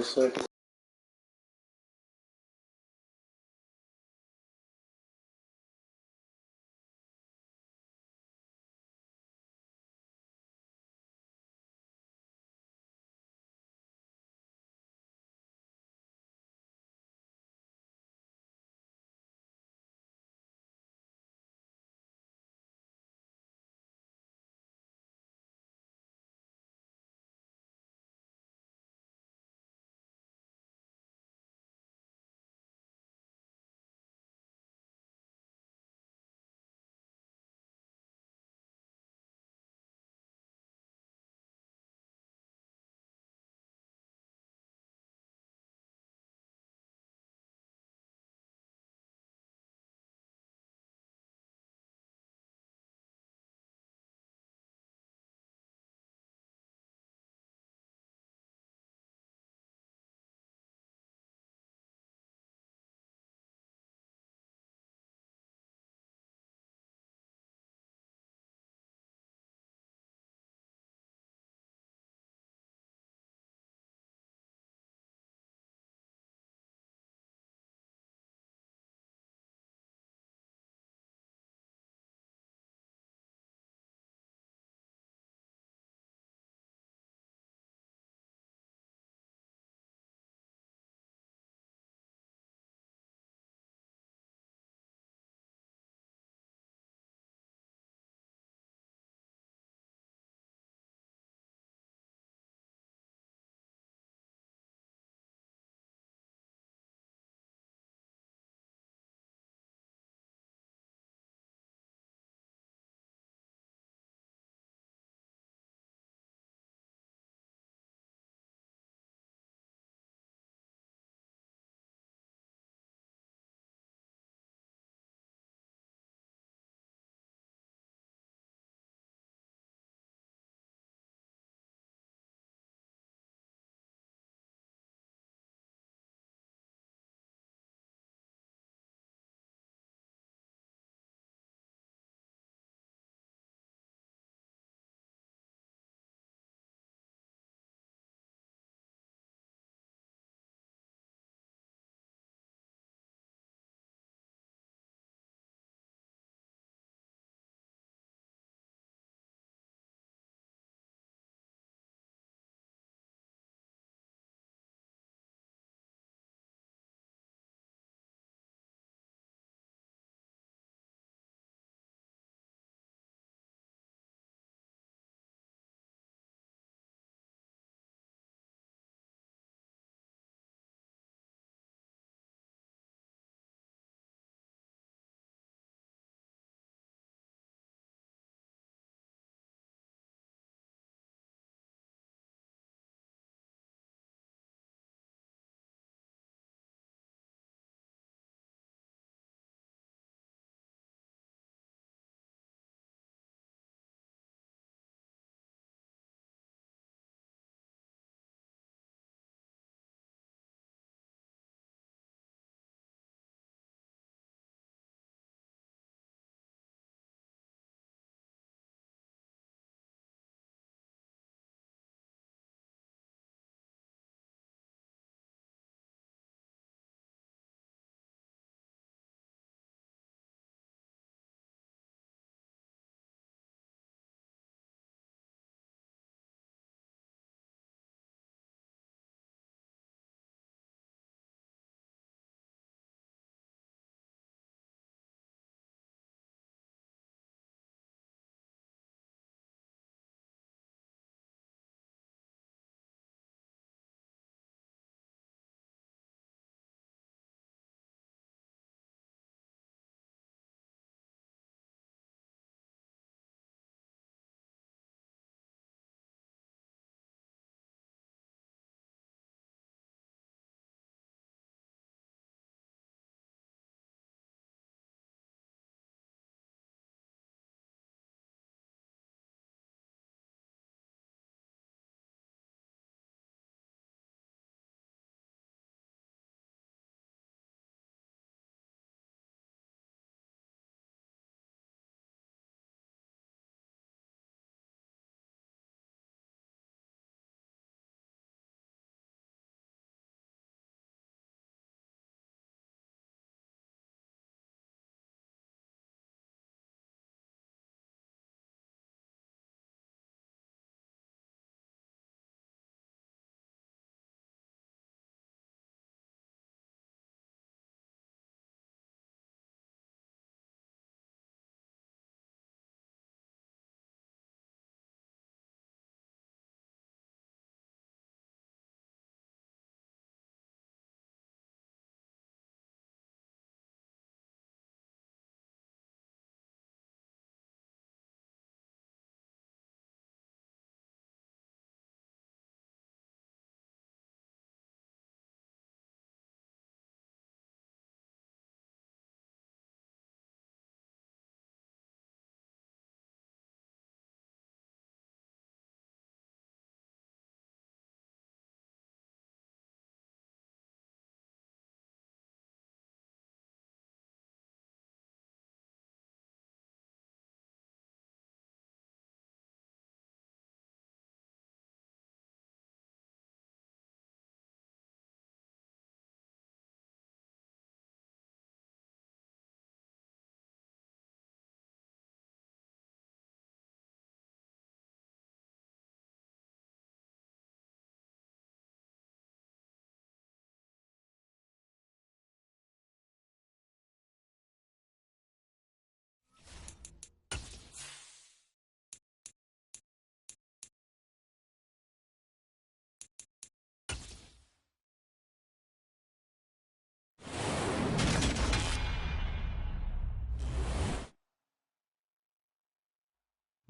answer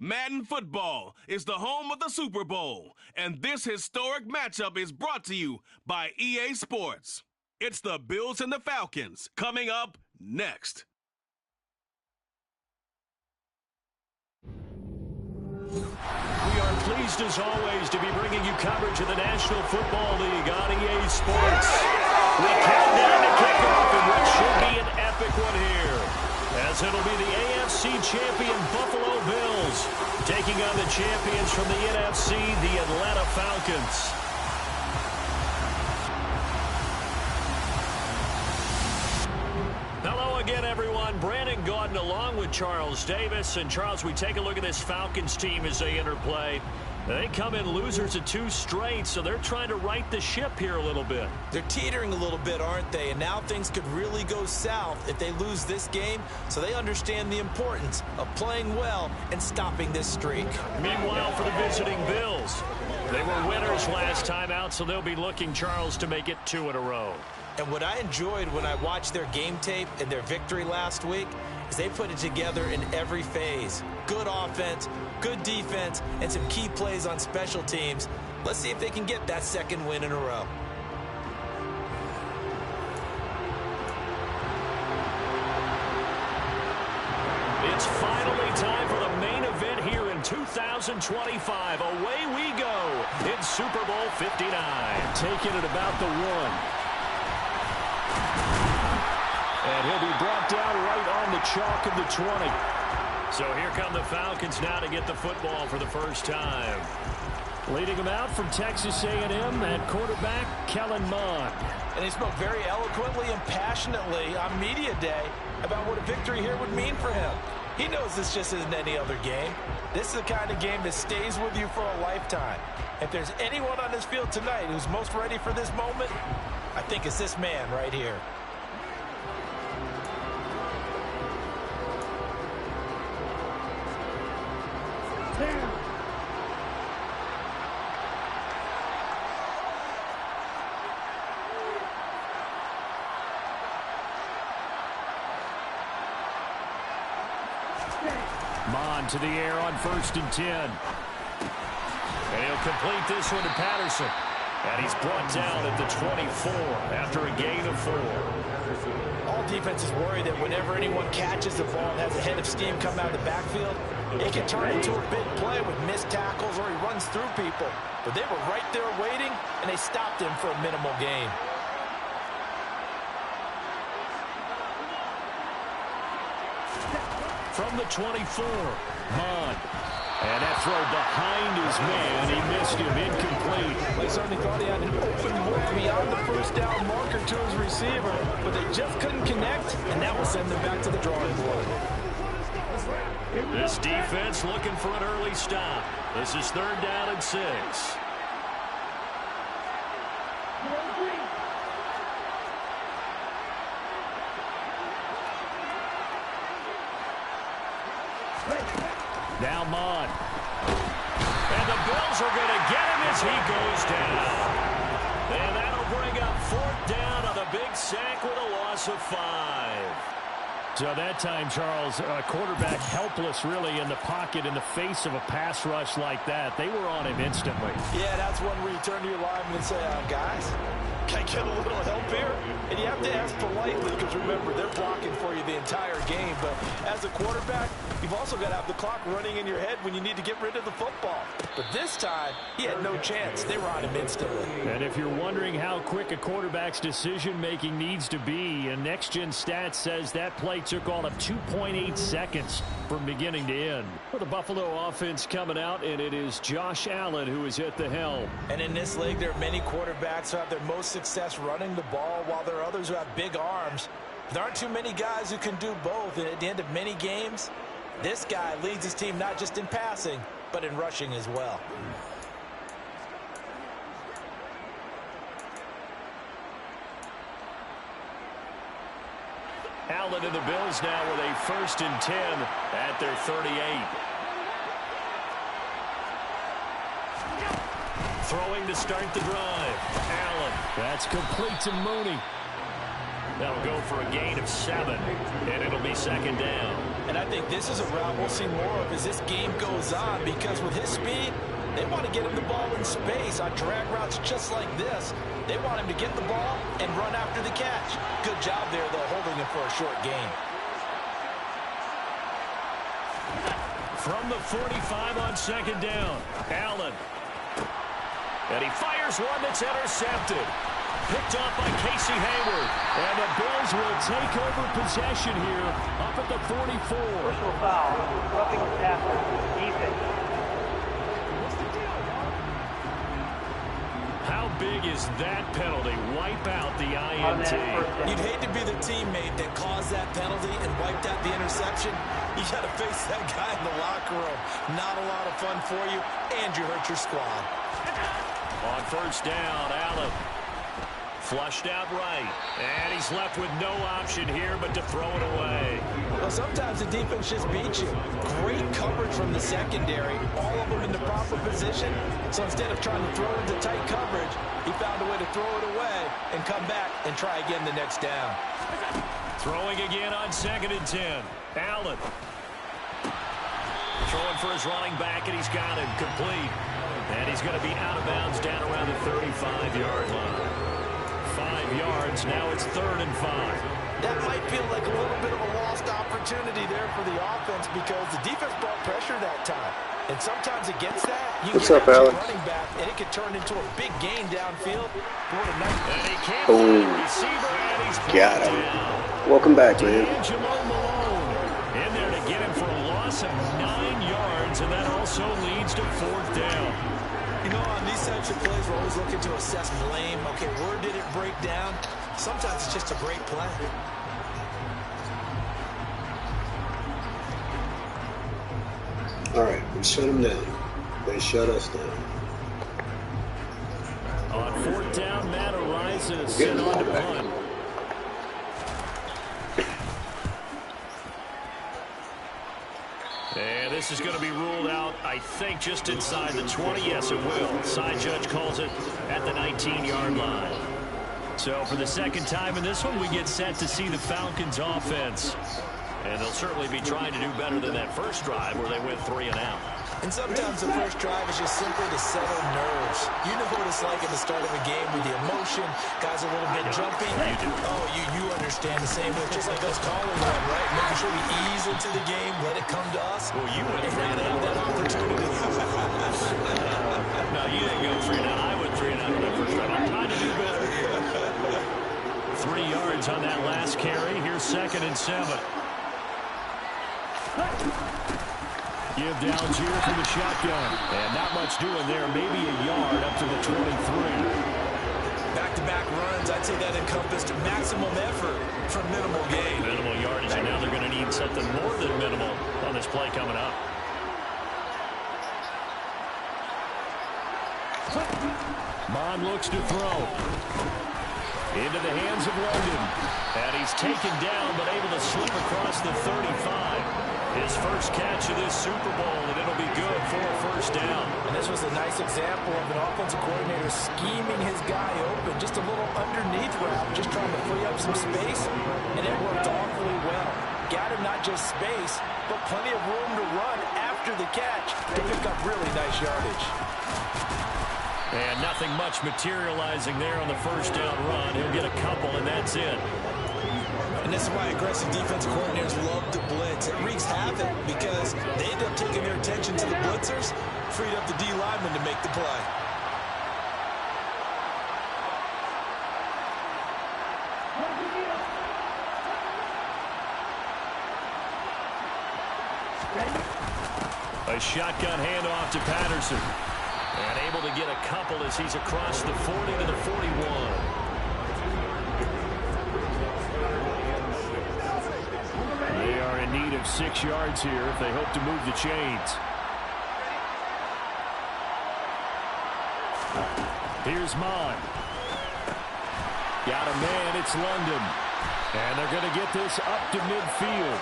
Madden Football is the home of the Super Bowl, and this historic matchup is brought to you by EA Sports. It's the Bills and the Falcons, coming up next. We are pleased, as always, to be bringing you coverage of the National Football League on EA Sports. We count down to kickoff in what should be an epic one here, as it'll be the AFC champion Buffalo Bills taking on the champions from the NFC, the Atlanta Falcons. Hello again, everyone. Brandon Gaudin along with Charles Davis. And Charles, we take a look at this Falcons team as they enter play. They come in losers of 2 straight, so they're trying to right the ship here a little bit. They're teetering a little bit, aren't they? And now things could really go south if they lose this game, so they understand the importance of playing well and stopping this streak. Meanwhile, for the visiting Bills, they were winners last time out, so they'll be looking, Charles, to make it 2 in a row. And what I enjoyed when I watched their game tape and their victory last week is they put it together in every phase. Good offense, good defense, and some key plays on special teams. Let's see if they can get that 2nd win in a row. It's finally time for the main event here in 2025. Away we go in Super Bowl 59. Taking it about the 1. And he'll be brought down right on the chalk of the 20. So here come the Falcons now to get the football for the first time. Leading them out from Texas A&M at quarterback, Kellen Mond. And he spoke very eloquently and passionately on media day about what a victory here would mean for him. He knows this just isn't any other game. This is the kind of game that stays with you for a lifetime. If there's anyone on this field tonight who's most ready for this moment, I think it's this man right here. Mond to the air on 1st and 10. And he'll complete this one to Patterson. And he's brought down at the 24 after a gain of 4. All defenses worry that whenever anyone catches the ball and has a head of steam come out of the backfield, it can turn into a big play with missed tackles or he runs through people. But they were right there waiting, and they stopped him for a minimal gain. From the 24, Mond. And that throw behind his man, he missed him, incomplete. They certainly thought he had an open look beyond the first down marker to his receiver, but they just couldn't connect, and that will send them back to the drawing board. This defense looking for an early stop. This is 3rd down and 6. Now Mond. And the Bills are going to get him as he goes down. And that'll bring up 4th down on the big sack with a loss of 5. So that time, Charles, quarterback helpless really in the pocket in the face of a pass rush like that. They were on him instantly. Yeah, that's one where you turn to your lineman and say, guys, can I get a little help here? And you have to ask politely because, remember, they're blocking for you the entire game. But as a quarterback, you've also got to have the clock running in your head when you need to get rid of the football. But this time, he had no chance. They were on him instantly. And if you're wondering how quick a quarterback's decision-making needs to be, and Next Gen Stats says that play took all of 2.8 seconds from beginning to end. For the Buffalo offense coming out, and it is Josh Allen who is at the helm. And in this league, there are many quarterbacks who have their most success running the ball, while there are others who have big arms. There aren't too many guys who can do both, and at the end of many games, this guy leads his team not just in passing, but in rushing as well. Allen and the Bills now with a 1st and 10 at their 38. Throwing to start the drive. Allen. That's complete to Mooney. That'll go for a gain of 7, and it'll be 2nd down. And I think this is a route we'll see more of as this game goes on, because with his speed, they want to get him the ball in space on drag routes just like this. They want him to get the ball and run after the catch. Good job there, though, holding him for a short gain. From the 45 on second down, Allen. And he fires one that's intercepted. Picked off by Casey Hayward. And the Bills will take over possession here up at the 44. Personal foul, roughing the passer, defense. How big is that penalty? Wipe out the INT. You'd hate to be the teammate that caused that penalty and wiped out the interception. You got to face that guy in the locker room. Not a lot of fun for you, and you hurt your squad. On first down, Allen. Flushed out right. And he's left with no option here but to throw it away. Well, sometimes the defense just beats you. Great coverage from the secondary. All of them in the proper position. So instead of trying to throw into tight coverage, he found a way to throw it away and come back and try again the next down. Throwing again on 2nd and 10. Allen. Throwing for his running back, and he's got him complete. And he's going to be out of bounds down around the 35-yard line. 5 yards. Now it's 3rd and 5. That might feel like a little bit of a lost opportunity there for the offense because the defense brought pressure that time. And sometimes against that, you What's get up, Allen? running back, and it could turn into a big gain downfield. What a nice. And he can't Oh, find a receiver, and he's got him. down. Welcome back, man. Angelo Malone in there to get him for a loss of 9 yards, and that also leads to 4th down. You know, on these types of plays, we're always looking to assess blame. Okay, where did it break down? Sometimes it's just a great play. All right, we shut them down. They shut us down. On 4th down, Matt Ariza Getting sent the on ball to back. punt. And this is going to be ruled out, I think, just inside the 20. Yes, it will. Side judge calls it at the 19-yard line. So for the second time in this one, we get set to see the Falcons offense. And they'll certainly be trying to do better than that first drive where they went 3 and out. And sometimes the first drive is just simply to settle nerves. You know what it's like at the start of a game with the emotion. Guys a little bit jumpy. You do. Oh, you understand the same way. Just like us calling one, right? Making sure we ease into the game, let it come to us. Well, you went 3 and out. That opportunity. No, you didn't go 3 and out. I went 3 and out on that first drive. I'm trying to do better. 3 yards on that last carry. Here's 2nd and 7. Give downs here from the shotgun. And not much doing there. Maybe a yard up to the 23. Back-to-back runs, I'd say that encompassed maximum effort for minimal gain. Minimal yardage, and now they're going to need something more than minimal on this play coming up. Mon looks to throw. Into the hands of London. And he's taken down, but able to slip across the 35. His first catch of this Super Bowl, and it'll be good for a first down. And this was a nice example of an offensive coordinator scheming his guy open. Just a little underneath route, just trying to free up some space, and it worked awfully well. Got him not just space, but plenty of room to run after the catch to pick up really nice yardage. And nothing much materializing there on the first down run. He'll get a couple, and that's it. And this is why aggressive defensive coordinators love to blitz. It wreaks havoc because they end up taking their attention to the blitzers, freed up the D lineman to make the play. A shotgun handoff to Patterson. And able to get a couple as he's across the 40 to the 41. They are in need of 6 yards here if they hope to move the chains. Here's Mon. Got a man, it's London. And they're going to get this up to midfield.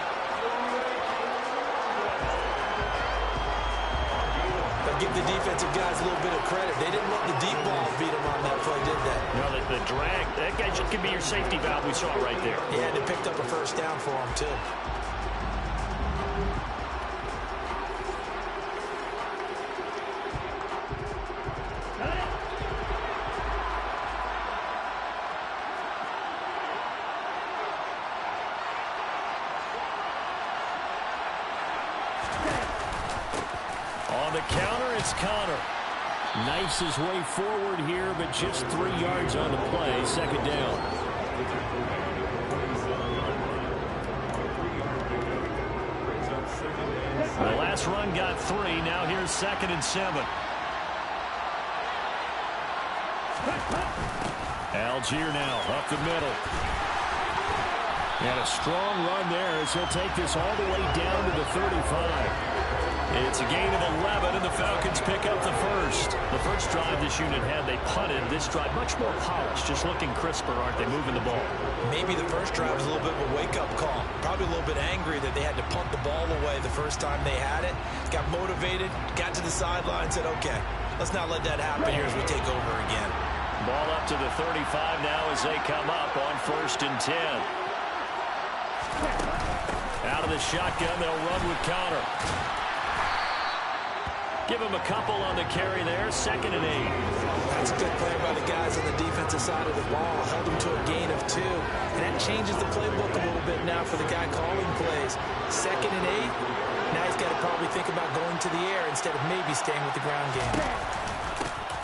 Give the defensive guys a little bit of credit. They didn't let the deep ball beat them on that play, did they? No, the drag, that guy could be your safety valve. We saw it right there. Yeah, and they picked up a first down for him, too. On the counter, it's Connor. Knifes his way forward here, but just 3 yards on the play. Second down. The last run got 3. Now here's 2nd and 7. Algier now up the middle. And a strong run there as he'll take this all the way down to the 35. It's a gain of 11, and the Falcons pick up the first. The first drive this unit had, they punted. This drive, much more polished, just looking crisper, aren't they, moving the ball? Maybe the first drive was a little bit of a wake-up call. Probably a little bit angry that they had to punt the ball away the first time they had it. Got motivated, got to the sideline, said, okay, let's not let that happen here as we take over again. Ball up to the 35 now as they come up on 1st and 10. Out of the shotgun, they'll run with Connor. Give him a couple on the carry there. 2nd and 8. That's a good play by the guys on the defensive side of the ball. Held him to a gain of 2. And that changes the playbook a little bit now for the guy calling plays. 2nd and 8. Now he's got to probably think about going to the air instead of maybe staying with the ground game.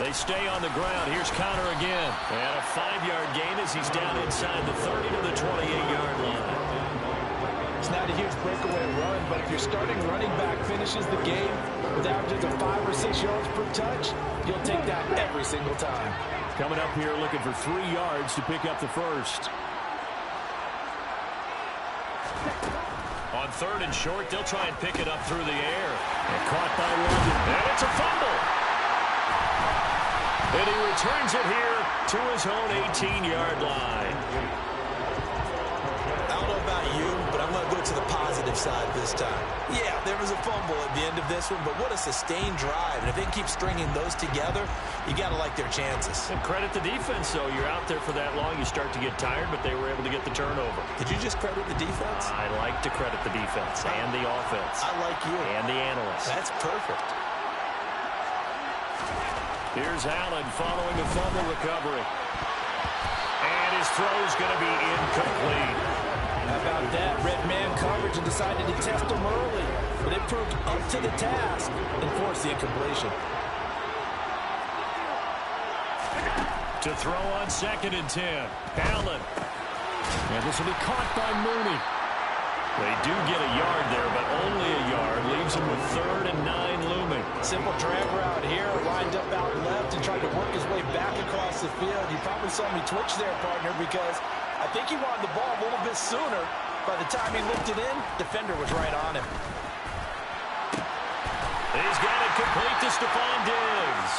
They stay on the ground. Here's Connor again. And a 5-yard gain as he's down inside the 30 to the 28-yard line. It's not a huge breakaway run, but if your starting running back finishes the game with averages of 5 or 6 yards per touch, you'll take that every single time. Coming up here looking for 3 yards to pick up the first. On 3rd and short, they'll try and pick it up through the air. And caught by London. And it's a fumble. And he returns it here to his own 18-yard line. I don't know about you, but I'm going to go to the positive side this time. Yeah, there was a fumble at the end of this one, but what a sustained drive. And if they keep stringing those together, you got to like their chances. And credit the defense, though. You're out there for that long, you start to get tired, but they were able to get the turnover. Did you just credit the defense? I like to credit the defense and the offense. I like you. And the analysts. That's perfect. Here's Allen following a fumble recovery. And his throw's going to be incomplete. How about that? Red man coverage and decided to test him early. But it proved up to the task and forced the incompletion. To throw on 2nd and 10. Allen. And this will be caught by Mooney. They do get a yard there, but only a yard. Leaves him with 3rd and 9 looming. Simple drag route here. Lined up out left and tried to work his way back across the field. You probably saw me twitch there, partner, because I think he wanted the ball a little bit sooner. By the time he looked it in, defender was right on him. He's got it complete to Stephon Diggs.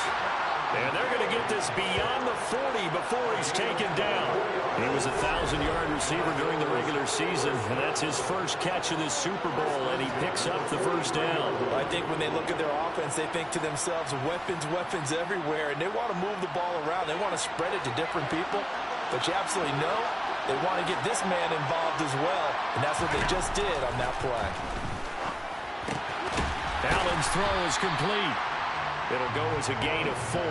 And they're going to get this beyond the 40 before he's taken down. He was a 1,000-yard receiver during the regular season, and that's his first catch of this Super Bowl, and he picks up the first down. I think when they look at their offense, they think to themselves, weapons, weapons everywhere, and they want to move the ball around. They want to spread it to different people, but you absolutely know they want to get this man involved as well, and that's what they just did on that play. Allen's throw is complete. It'll go as a gain of 4,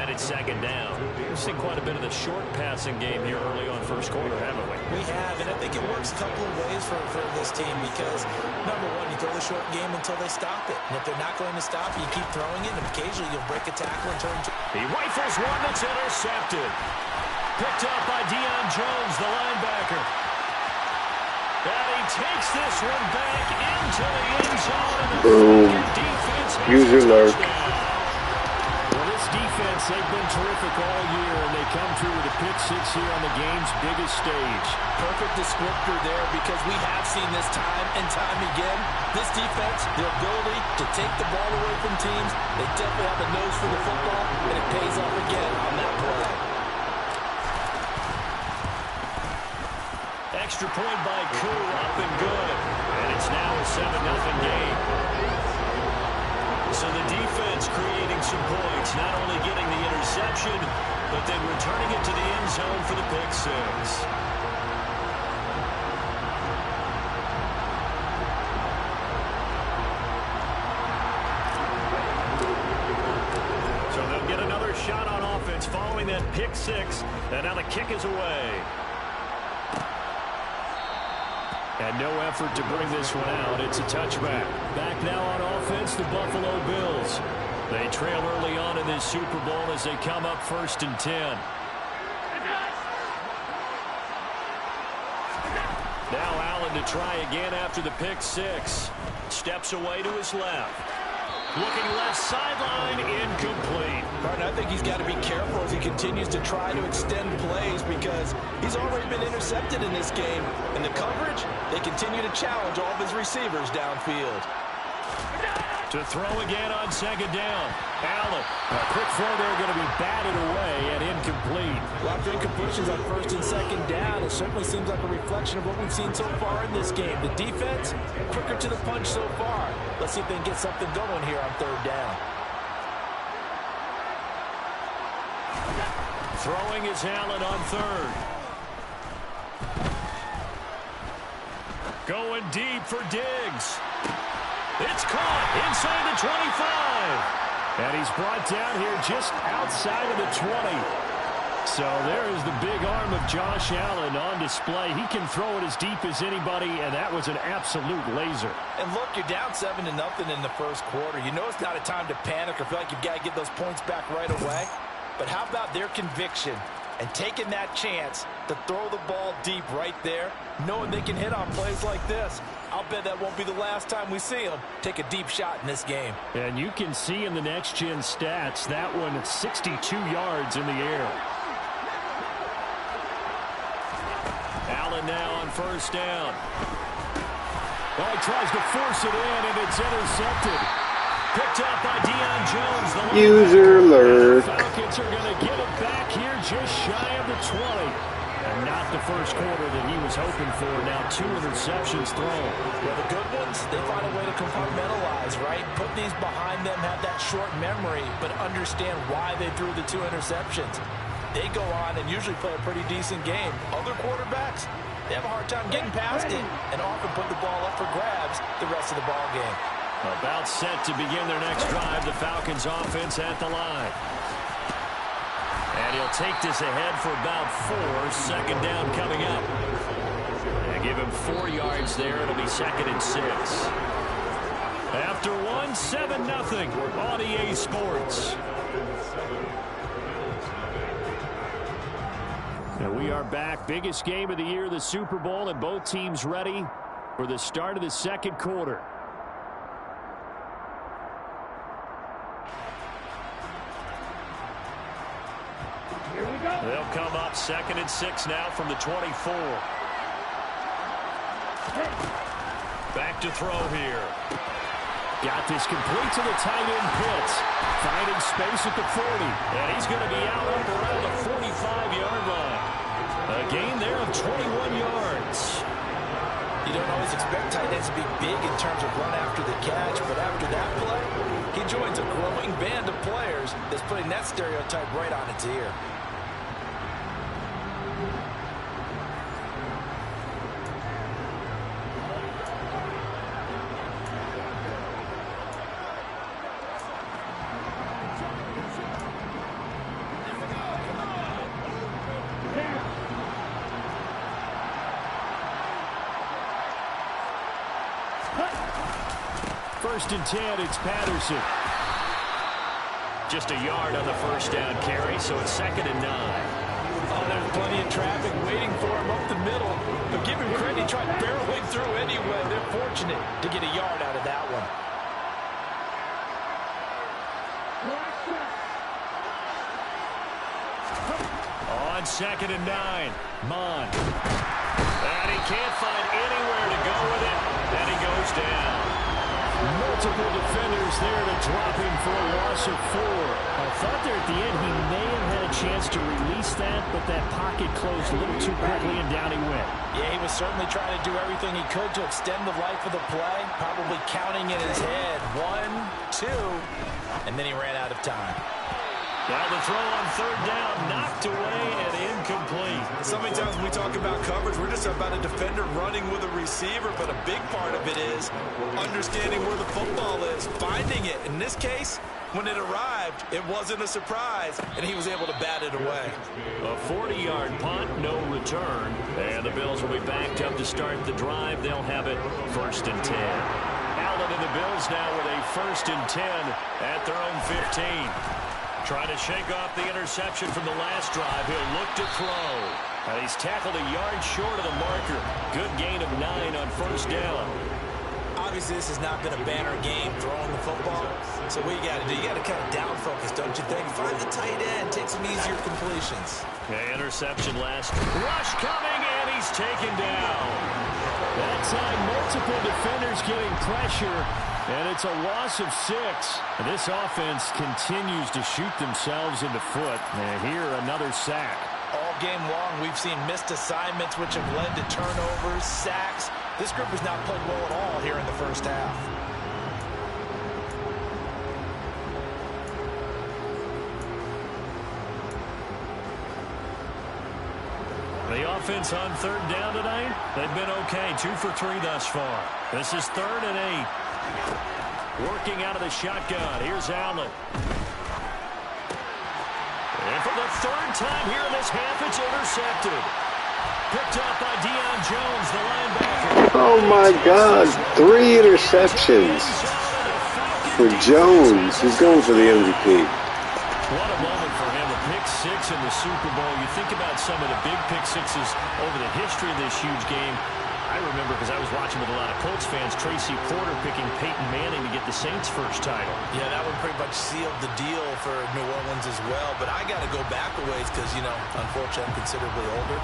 and it's 2nd down. We've seen quite a bit of the short passing game here early on first quarter, haven't we? We have, and I think it works a couple of ways for this team because, number one, you throw the short game until they stop it. And if they're not going to stop it, you keep throwing it, and occasionally you'll break a tackle and turn to... He rifles one that's intercepted. Picked up by Deion Jones, the linebacker. And he takes this one back into the end zone. Boom. Use your lurk. Defense, they've been terrific all year, and they come through with a pick 6 here on the game's biggest stage. Perfect descriptor there because we have seen this time and time again. This defense, their ability to take the ball away from teams, they definitely have a nose for the football, and it pays off again on that play. Extra point by Koo, up and good. And it's now a 7-0 game. So the defense creating some points, not only getting the interception, but then returning it to the end zone for the pick 6. So they'll get another shot on offense following that pick 6, and now the kick is away. And no effort to bring this one out. It's a touchback. Back now on offense, the Buffalo Bills. They trail early on in this Super Bowl as they come up 1st and 10. Now Allen to try again after the pick six. Steps away to his left. Looking left sideline, incomplete. Martin, I think he's got to be careful as he continues to try to extend plays because he's already been intercepted in this game. And the coverage, they continue to challenge all of his receivers downfield. To throw again on 2nd down. Allen, a quick throw there going to be batted away and incomplete. A lot of incompletions on 1st and 2nd down. It certainly seems like a reflection of what we've seen so far in this game. The defense, quicker to the punch so far. Let's see if they can get something going here on 3rd down. Throwing is Allen on 3rd. Going deep for Diggs. It's caught inside the 25. And he's brought down here just outside of the 20. So there is the big arm of Josh Allen on display. He can throw it as deep as anybody, and that was an absolute laser. And look, you're down 7-0 in the first quarter. You know it's not a time to panic or feel like you've got to get those points back right away. But how about their conviction and taking that chance to throw the ball deep right there, knowing they can hit on plays like this? I'll bet that won't be the last time we see him take a deep shot in this game. And you can see in the next-gen stats, that one at 62 yards in the air. Allen now on 1st down. Oh, he tries to force it in, and it's intercepted. Picked up by Deion Jones. The User alert. Falcons are going to get it back here just shy of the 20. And not the first quarter that he was hoping for. Now 2 interceptions thrown. Well, the good ones, they find a way to compartmentalize, right? Put these behind them, have that short memory, but understand why they threw the 2 interceptions. They go on and usually play a pretty decent game. Other quarterbacks, they have a hard time getting past it and often put the ball up for grabs the rest of the ball game. About set to begin their next drive, the Falcons offense at the line. And he'll take this ahead for about 4. 2nd down coming up. And give him 4 yards there. It'll be 2nd and 6. After 1, 7-0 on EA Sports. And we are back. Biggest game of the year, the Super Bowl, and both teams ready for the start of the 2nd quarter. They'll come up 2nd and 6 now from the 24. Back to throw here. Got this complete to the tight end Pitts. Finding space at the 40. And he's going to be out up around the 45-yard line. A gain there of 21 yards. You don't always expect tight ends to be big in terms of run after the catch, but after that play, he joins a growing band of players that's putting that stereotype right on its ear. First and 10, it's Patterson. Just a yard on the 1st down carry, so it's 2nd and 9. Oh, there's plenty of traffic waiting for him up the middle. But give him credit, he tried barreling through anyway. They're fortunate to get a yard out of that one. On 2nd and 9, Mon. And he can't find anywhere to go with it, and he goes down. Multiple defenders there to drop him for a loss of 4. I thought there at the end he may have had a chance to release that, but that pocket closed a little too quickly, and down he went. Yeah, he was certainly trying to do everything he could to extend the life of the play, probably counting in his head 1, 2, and then he ran out of time. Now the throw on 3rd down, knocked away and incomplete. So many times when we talk about coverage, we're just about a defender running with a receiver, but a big part of it is understanding where the football is, finding it. In this case, when it arrived, it wasn't a surprise, and he was able to bat it away. A 40-yard punt, no return. And the Bills will be backed up to start the drive. They'll have it 1st and 10. Allen and the Bills now with a 1st and 10 at their own 15. Trying to shake off the interception from the last drive. He'll look to throw. And he's tackled a yard short of the marker. Good gain of 9 on 1st down. Obviously, this has not been a banner game throwing the football. So what you got to do, you got to kind of down focus, don't you think? Find the tight end, take some easier completions. Okay, interception last. Rush coming, and he's taken down. That time, multiple defenders getting pressure, and it's a loss of 6. And this offense continues to shoot themselves in the foot. And here, another sack. All game long, we've seen missed assignments, which have led to turnovers, sacks. This group has not played well at all here in the first half. The offense on 3rd down tonight, they've been okay. 2 for 3 thus far. This is 3rd and 8. Working out of the shotgun. Here's Allen. And for the 3rd time here in this half, it's intercepted. Picked up by Deion Jones, the linebacker. Oh my God, 3 interceptions for Jones. He's going for the MVP. What a moment for him, a pick 6 in the Super Bowl. You think about some of the big pick 6s over the history of this huge game. I remember, because I was watching with a lot of Colts fans, Tracy Porter picking Peyton Manning to get the Saints' first title. Yeah, that one pretty much sealed the deal for New Orleans as well. But I got to go back a ways because, you know, unfortunately I'm considerably older.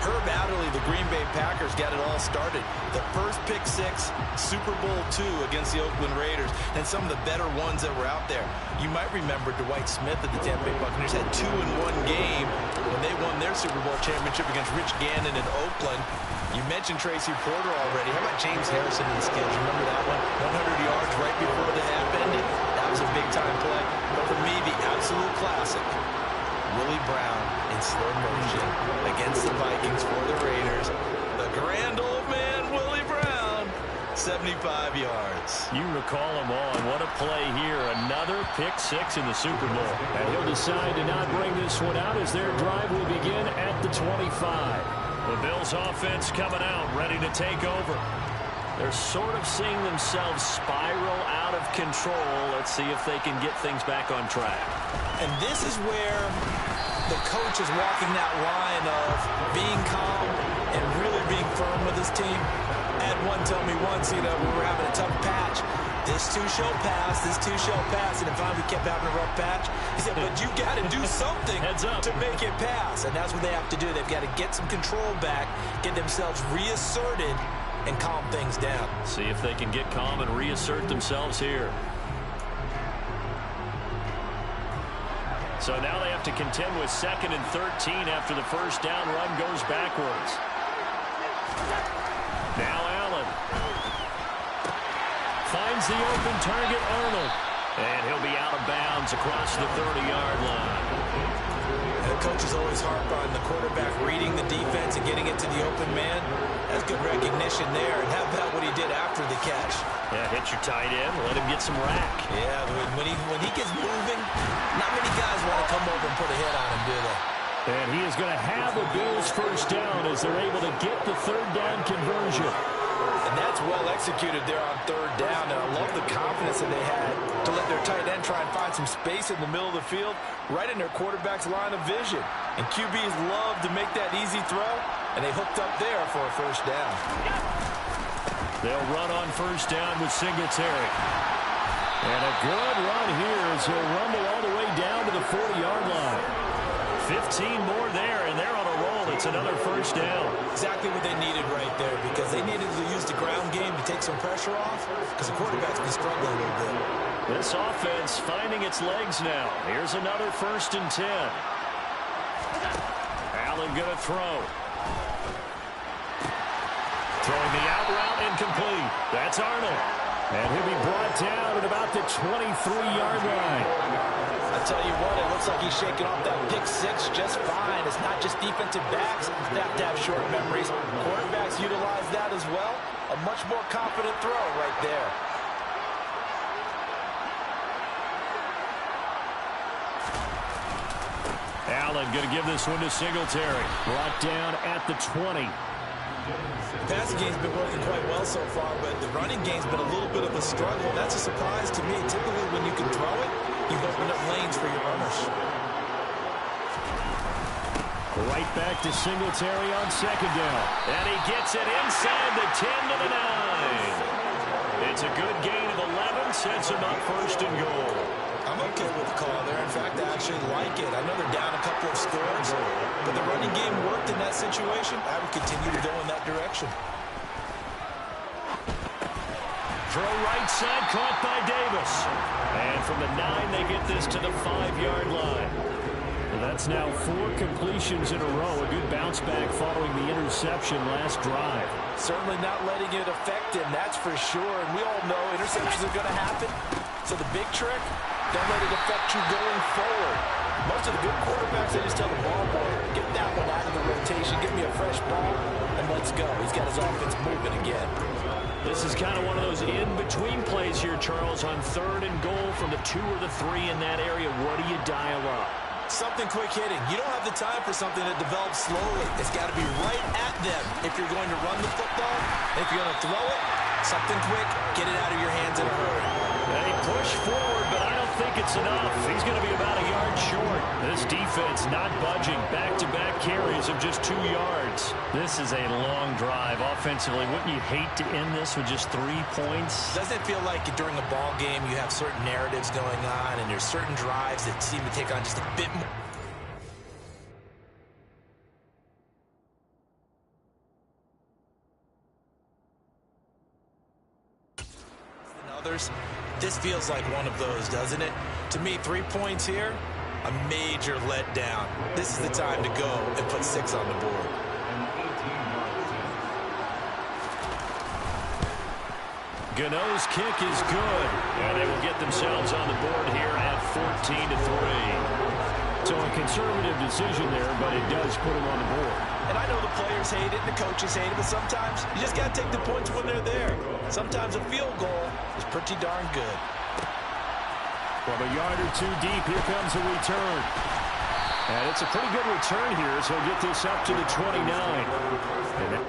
Herb Adderley, the Green Bay Packers, got it all started. The first pick 6, Super Bowl II against the Oakland Raiders, and some of the better ones that were out there. You might remember Dwight Smith of the Tampa Bay Buccaneers had 2 in one game when they won their Super Bowl championship against Rich Gannon in Oakland. You mentioned Tracy Porter already. How about James Harrison in the Skins? Remember that one? 100 yards right before the half ended. That was a big-time play. But for me, the absolute classic, Willie Brown in slow motion against the Vikings for the Raiders. The grand old man, Willie Brown, 75 yards. You recall him on. What a play here. Another pick 6 in the Super Bowl. And he'll decide to not bring this one out as their drive will begin at the 25. The Bills offense coming out, ready to take over. They're sort of seeing themselves spiral out of control. Let's see if they can get things back on track. And this is where the coach is walking that line of being calm and really being firm with his team. Ed one told me once, you know, we were having a tough patch. This too shall pass, this too shall pass. And if we kept having a rough patch, he said, but you got to do something to make it pass. And that's what they have to do. They've got to get some control back, get themselves reasserted, and calm things down. See if they can get calm and reassert themselves here. So now they have to contend with 2nd and 13 after the first down run goes backwards. Now Allen finds the open target, Arnold. And he'll be out of bounds across the 30-yard line. The coaches always harp on the quarterback reading the defense and getting it to the open man. That's good recognition there. And how about what he did after the catch? Yeah, hit your tight end, let him get some rack. Yeah, when he gets moving, not many guys want to come over and put a hit on him, do they? And he is going to have a Bills first down as they're able to get the 3rd down conversion. And that's well executed there on 3rd down. And I love the confidence that they had to let their tight end try and find some space in the middle of the field, right in their quarterback's line of vision. And QBs love to make that easy throw, and they hooked up there for a first down. They'll run on first down with Singletary. And a good run here as he'll rumble all the way down to the 40-yard line. 15 more there, and they're on a roll. It's another first down. Exactly what they needed right there, because they needed to use the ground game to take some pressure off, because the quarterback's been struggling a little bit. This offense finding its legs now. Here's another 1st and 10. Allen going to throw. Throwing the out route incomplete. That's Arnold. And he'll be brought down at about the 23-yard line. I tell you what, it looks like he's shaking off that pick 6 just fine. It's not just defensive backs that have to have short memories. Quarterbacks utilize that as well. A much more confident throw right there. Allen going to give this one to Singletary. Brought down at the 20. The passing game's been working quite well so far, but the running game's been a little bit of a struggle. That's a surprise to me. Typically, when you can throw it, you've opened up lanes for your runners. Right back to Singletary on second down. And he gets it inside the 10 to the 9. It's a good gain of 11, sets him up first and goal. I'm okay with the call there. In fact, I actually like it. I know they're down a couple of scores, but the running game worked in that situation. I would continue to go in that direction. Throw right side, caught by Davis. And from the 9, they get this to the 5-yard line. That's now 4 completions in a row. A good bounce back following the interception last drive. Certainly not letting it affect him, that's for sure. And we all know interceptions are going to happen. So the big trick, don't let it affect you going forward. Most of the good quarterbacks, they just tell the ball boy, get that one out of the rotation, give me a fresh ball, and let's go. He's got his offense moving again. This is kind of one of those in-between plays here, Charles, on 3rd and goal from the 2 or the 3 in that area. What do you dial up? Something quick hitting. You don't have the time for something that develops slowly. It's got to be right at them if you're going to run the football. If you're going to throw it, something quick, get it out of your hands in a hurry. They push forward, but I don't think it's enough. He's going to be about a yard short. This defense not budging. Back-to-back carries of just 2 yards. This is a long drive offensively. Wouldn't you hate to end this with just 3 points? Doesn't it feel like during a ball game you have certain narratives going on and there's certain drives that seem to take on just a bit more? Others. This feels like one of those, doesn't it? To me, 3 points here, a major letdown. This is the time to go and put 6 on the board. Gano's kick is good, and they will get themselves on the board here at 14-3. So a conservative decision there, but it does put them on the board. And I know the players hate it and the coaches hate it, but sometimes you just got to take the points when they're there. Sometimes a field goal is pretty darn good. From a yard or 2 deep, here comes a return. And it's a pretty good return here, so he'll get this up to the 29. And that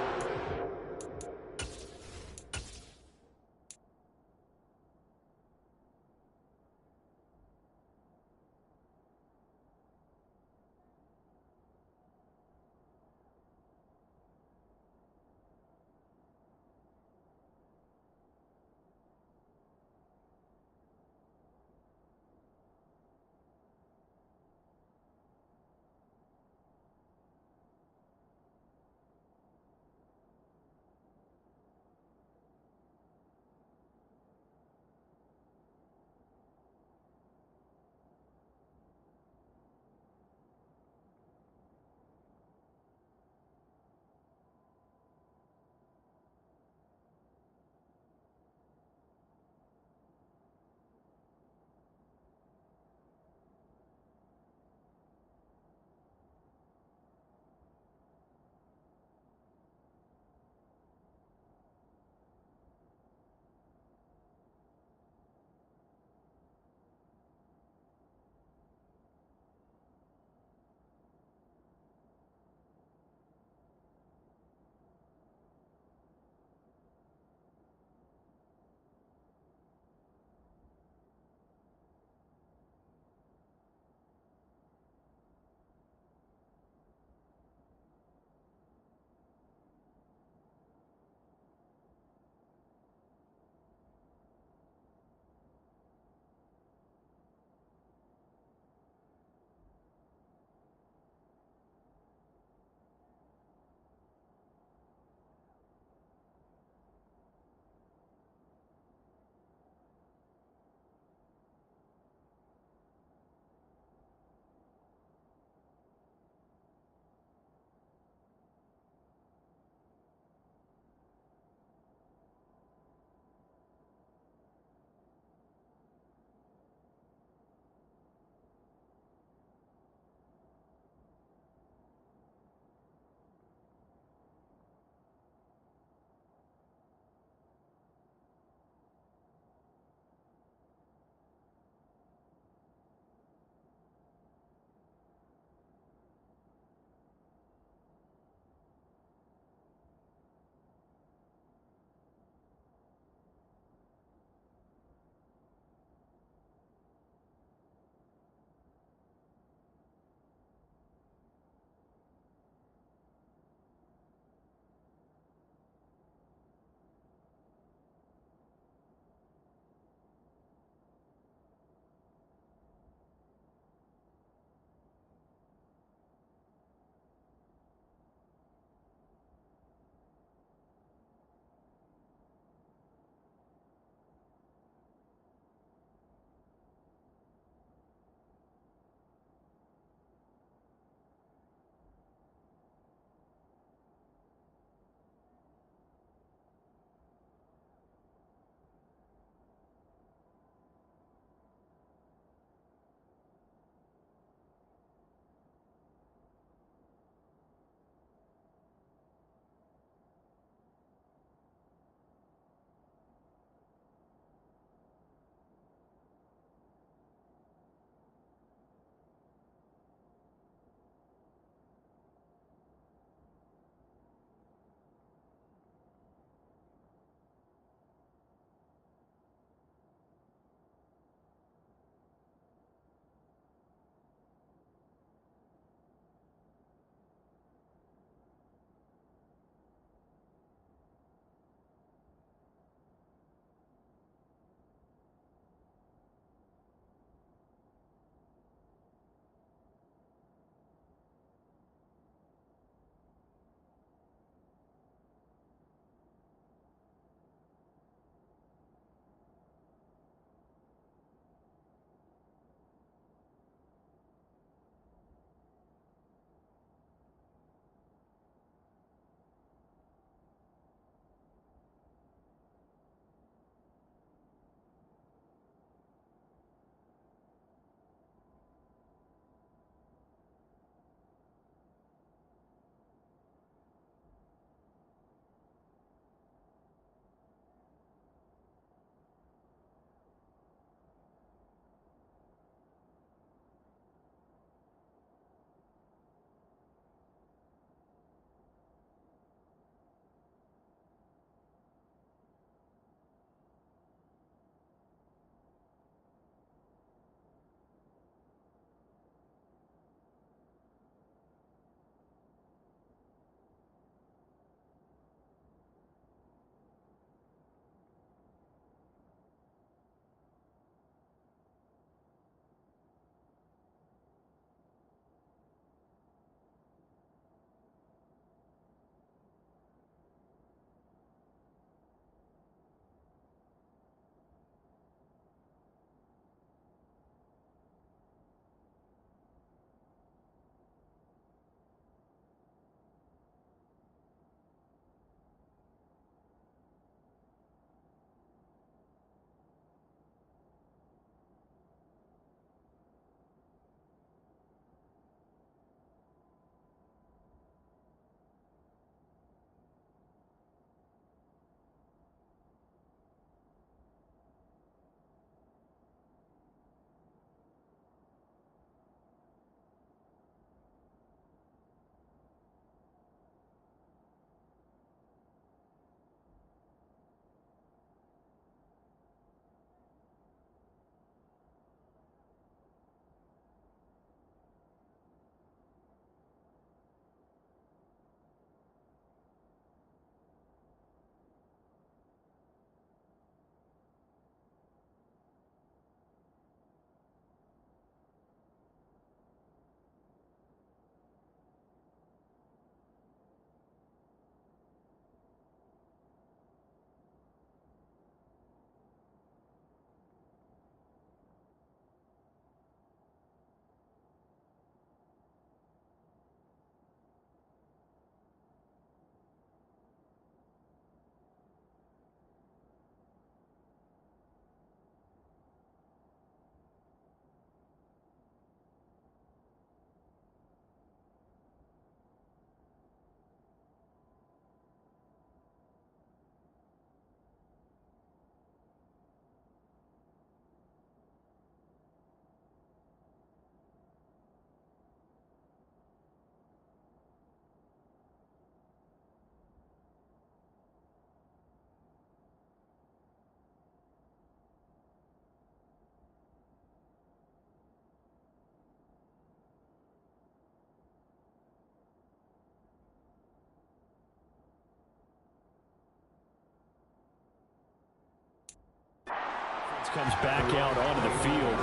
comes back out onto the field.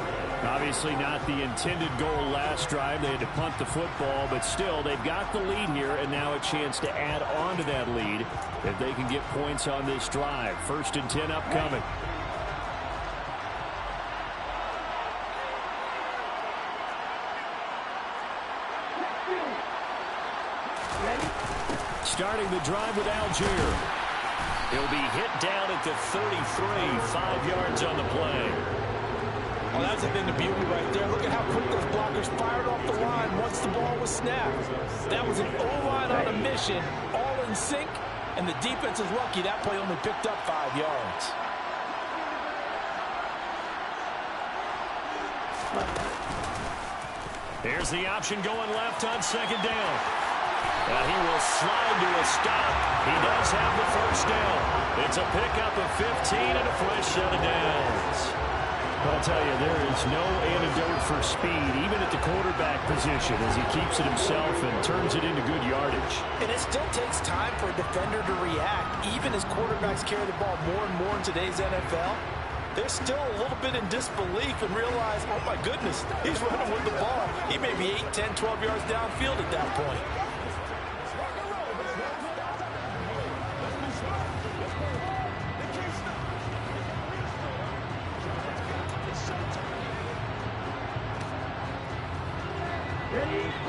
Obviously not the intended goal last drive. They had to punt the football, but still, they've got the lead here, and now a chance to add on to that lead if they can get points on this drive. 1st and 10 upcoming. Starting the drive with Algier. He'll be hit down at the 33, 5 yards on the play. Well, that's a thing of beauty right there. Look at how quick those blockers fired off the line once the ball was snapped. That was an O-line on a mission, all in sync, and the defense is lucky that play only picked up 5 yards. Here's the option going left on 2nd down. He will slide to a stop. He does have the 1st down. It's a pickup of 15 and a fresh set of downs. I'll tell you, there is no antidote for speed, even at the quarterback position, as he keeps it himself and turns it into good yardage. And it still takes time for a defender to react. Even as quarterbacks carry the ball more and more in today's NFL, they're still a little bit in disbelief and realize, oh my goodness, he's running with the ball. He may be 8, 10, 12 yards downfield at that point.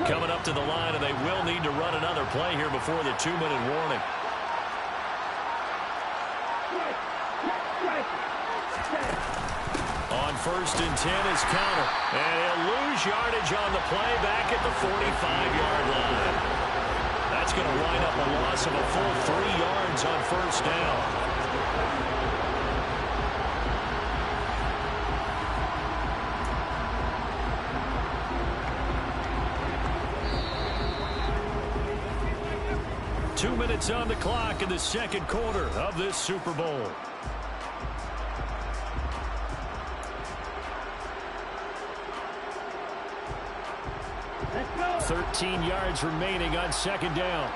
Coming up to the line, and they will need to run another play here before the 2-minute warning. On 1st and 10 is Counter, and he'll lose yardage on the play back at the 45-yard line. That's going to wind up a loss of a full 3 yards on 1st down. Two minutes on the clock in the 2nd quarter of this Super Bowl. Let's go. 13 yards remaining on 2nd down.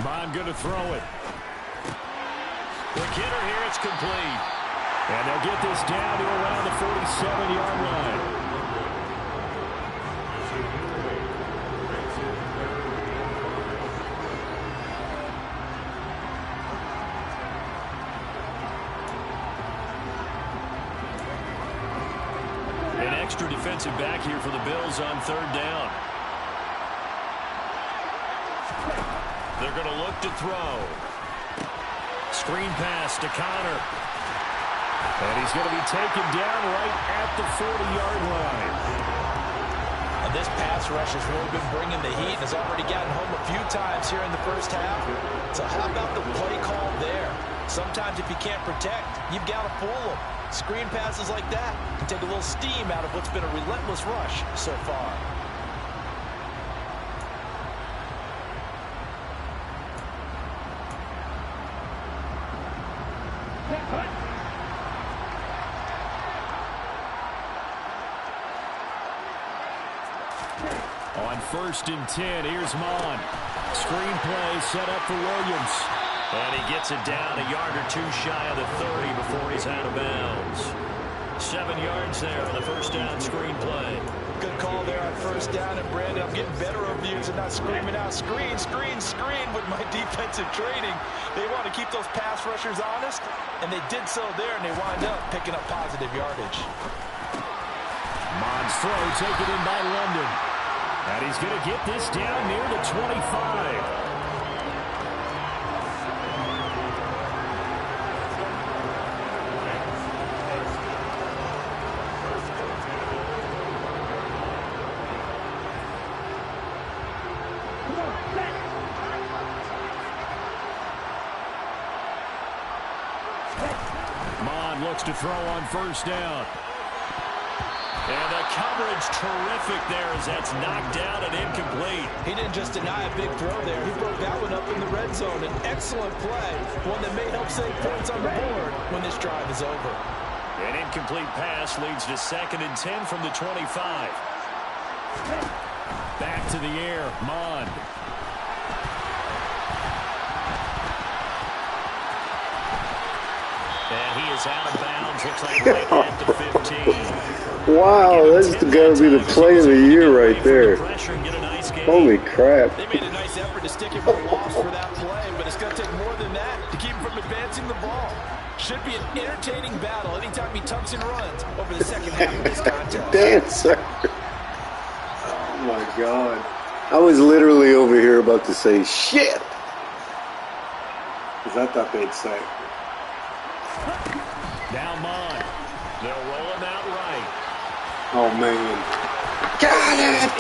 Bond going to throw it. The kidder here, it's complete. And they'll get this down to around the 47-yard line. An extra defensive back here for the Bills on 3rd down. They're going to look to throw. Screen pass to Connor. And he's going to be taken down right at the 40-yard line. And this pass rush has really been bringing the heat and has already gotten home a few times here in the 1st half. So how about the play call there? Sometimes if you can't protect, you've got to fool them. Screen passes like that can take a little steam out of what's been a relentless rush so far. On 1st and 10, here's Mon. Screen play set up for Williams. And he gets it down a yard or two shy of the 30 before he's out of bounds. 7 yards there on the 1st down screen play. Good call there on 1st down. And Brandon, I'm getting better reviews and not screaming out, screen, screen, screen with my defensive training. They want to keep those pass rushers honest, and they did so there, and they wind up picking up positive yardage. Mon's throw taken in by London. And he's going to get this down near the 25. Mon looks to throw on 1st down. And the coverage terrific there as that's knocked down and incomplete. He didn't just deny a big throw there. He broke that one up in the red zone. An excellent play, one that may help save points on the board when this drive is over. An incomplete pass leads to 2nd and 10 from the 25. Back to the air, Mond. And he is out of bounds. Looks like right at the 15. Wow, that's got to be the play of the year right there. Holy crap. They made a nice effort to stick him with a loss for that play, but it's going to take more than that to keep him from advancing the ball. Should be an entertaining battle anytime he tucks and runs over the second half of this contest. Dancer. Oh, my God. I was literally over here about to say, shit. Because I thought they'd say. Now Mon. They'll roll him out right. Oh, man. Got it!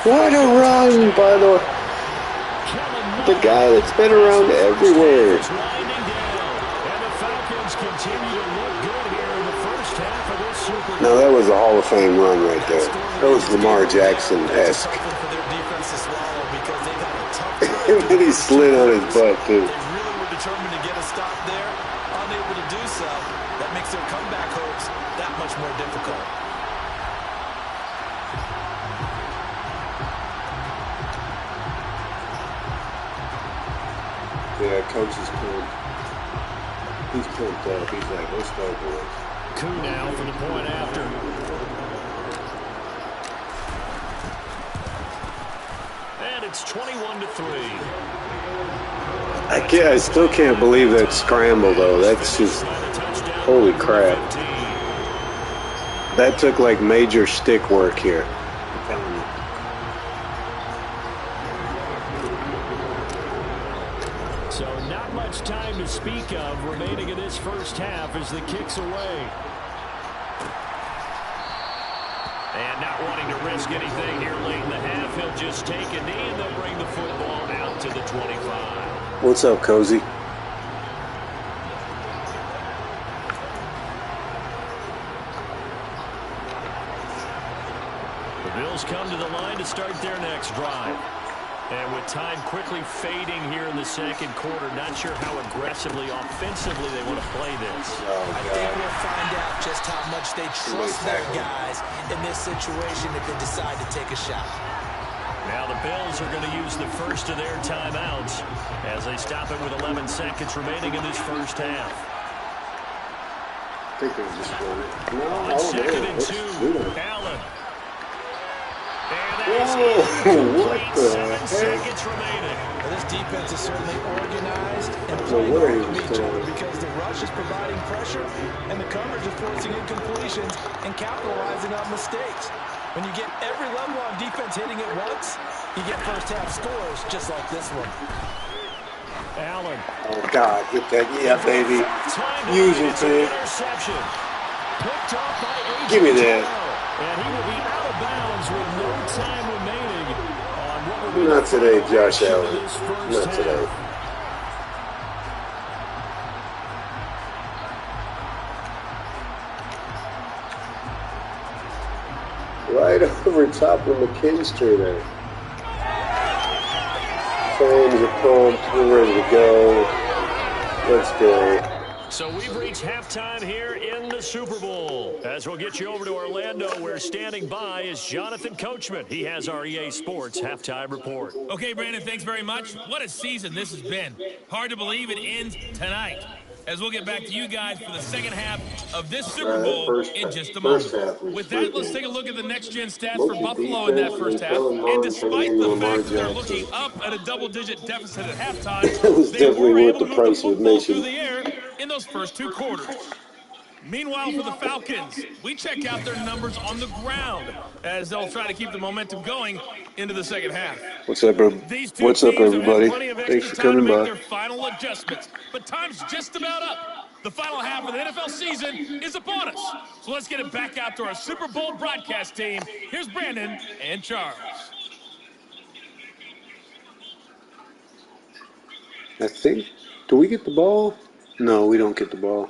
What a run by the guy that's been around everywhere. Now, that was a Hall of Fame run right there. That was Lamar Jackson-esque. And then he slid on his butt, too. They really were determined to get a stop there. Unable to do so. That makes their comeback hopes that much more difficult. Yeah, coach is pumped. He's pumped up. He's like, let's go, boys. Coup now for the point after. And it's 21-3. I still can't believe that scramble, though. That's just, holy crap. That took, like, major stick work here. I'm telling you. So not much time to speak of remaining in this first half as the kick's away. And not wanting to risk anything here late in the half, he'll just take a knee and they'll bring the football out to the 25. What's up, Cozy? The Bills come to the line to start their next drive. And with time quickly fading here in the second quarter, not sure how aggressively, offensively they want to play this. I think we'll find out just how much they trust their guys in this situation if they decide to take a shot. Now the Bills are going to use the first of their timeouts as they stop it with 11 seconds remaining in this first half. I think they just won it. No, On second and 2, Allen. And that is what the 7 heck? seconds remaining. Well, this defense is certainly organized and playing off of each other because the rush is providing pressure and the coverage is forcing incompletions and capitalizing on mistakes. When you get every level on defense hitting at once, you get first half scores just like this one. Allen. Oh, God, get that. Yeah, baby. Use it, man. Interception. Picked off by A.J. Give me that. And he will be out of bounds with no time remaining on what will be Not the today, final Josh action of Allen. this first Not half. today. Right over top of McKinstry there. Fans are pumped. We're ready to go. Let's go. So we've reached halftime here in the Super Bowl. As we'll get you over to Orlando, where standing by is Jonathan Coachman. He has our EA Sports halftime report. Okay, Brandon, thanks very much. What a season this has been. Hard to believe it ends tonight. As we'll get back to you guys for the second half of this Super Bowl in just a moment. With that, let's take a look at the next-gen stats for Buffalo in that first half. And despite the fact that they're looking up at a double-digit deficit at halftime, That was they definitely were worth able the to move price the of football admission. through the air in those first two quarters. Meanwhile, for the Falcons, we check out their numbers on the ground as they'll try to keep the momentum going into the second half. What's up, bro? These two What's up, teams have had everybody? plenty of Thanks extra for time to coming make by. their final adjustments, but time's just about up. The final half of the NFL season is upon us. So let's get it back out to our Super Bowl broadcast team. Here's Brandon and Charles. I think. Do we get the ball? No, we don't get the ball.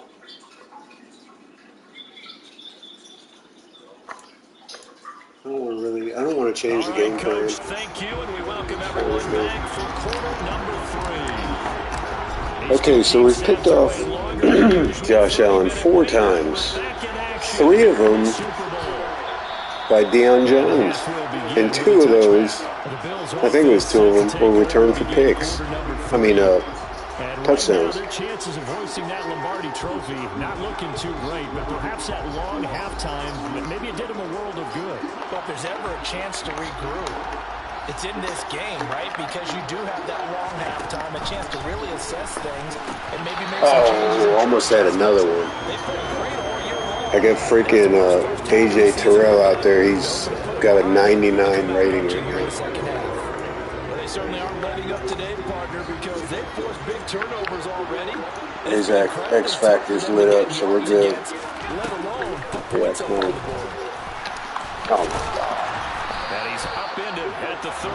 I don't want to change the game plan. Coach, thank you, and we welcome everyone back for quarter number 3. Okay, so we've picked off Josh Allen 4 times. 3 of them by Deion Jones. And 2 of those, I think it was 2 of them, were returned for picks. And touchdowns. Right now, their chances of hoisting that Lombardi trophy not looking too great, but perhaps that long halftime, maybe it did them a world of good. Well, if there's ever a chance to regroup, it's in this game, right? Because you do have that long halftime, a chance to really assess things and maybe make some changes. Almost had another one. They played great all year long. I got freaking AJ Terrell out there. He's got a 99 rating right now. They certainly aren't letting up today, partner, because they've forced big turnovers already. His X Factor's lit up, so we're good. Let alone Yeah, it's cool. Oh my God. And he's upended at the 33,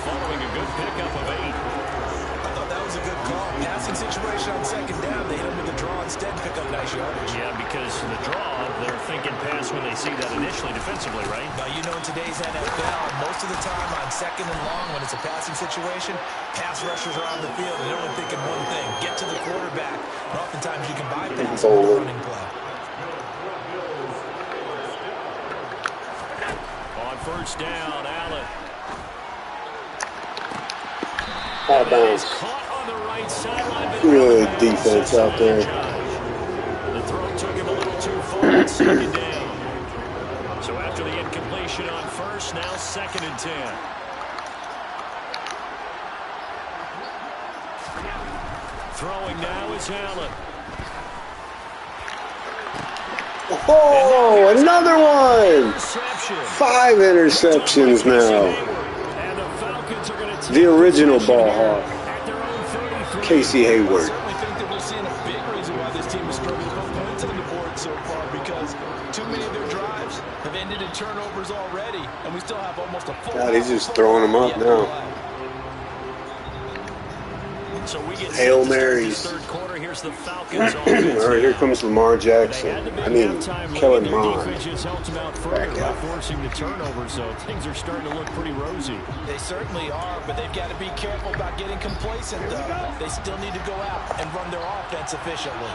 following a good pickup of 8. I thought that was a good call. Passing situation on second down. They hit him with a draw instead, pick up nice yardage. Yeah, because in the draw, they're thinking pass when they see that initially defensively, right? Now, you know, in today's NFL, most of the time on second and long, when it's a passing situation, pass rushers are on the field, and they're only thinking one thing, get to the quarterback. And oftentimes you can bypass with a running play. On first down, Allen. Out of bounds. Caught on the right sideline. Good defense out there. The throw took him a little too far on second down. So after the incompletion on first, now 2nd and 10. Throwing now is Allen. Oh, another one! 5 interceptions now. And the Falcons are going to The original ball hawk, at their own 33. Casey Hayward. I certainly think that we're seeing a big reason why this team is struggling to put points on the board so far, because too many of their drives have ended in turnovers already, and we still have almost a full. God, he's just throwing them up now. So we get Hail set to start Marys. this third quarter. Here's the Falcons All offense. right, here comes Lamar Jackson. I mean, Kellen Mond. Defense just helped them out further by forcing the turnover, so things are starting to look pretty rosy. They certainly are, but they've got to be careful about getting complacent, though. They still need to go out and run their offense efficiently.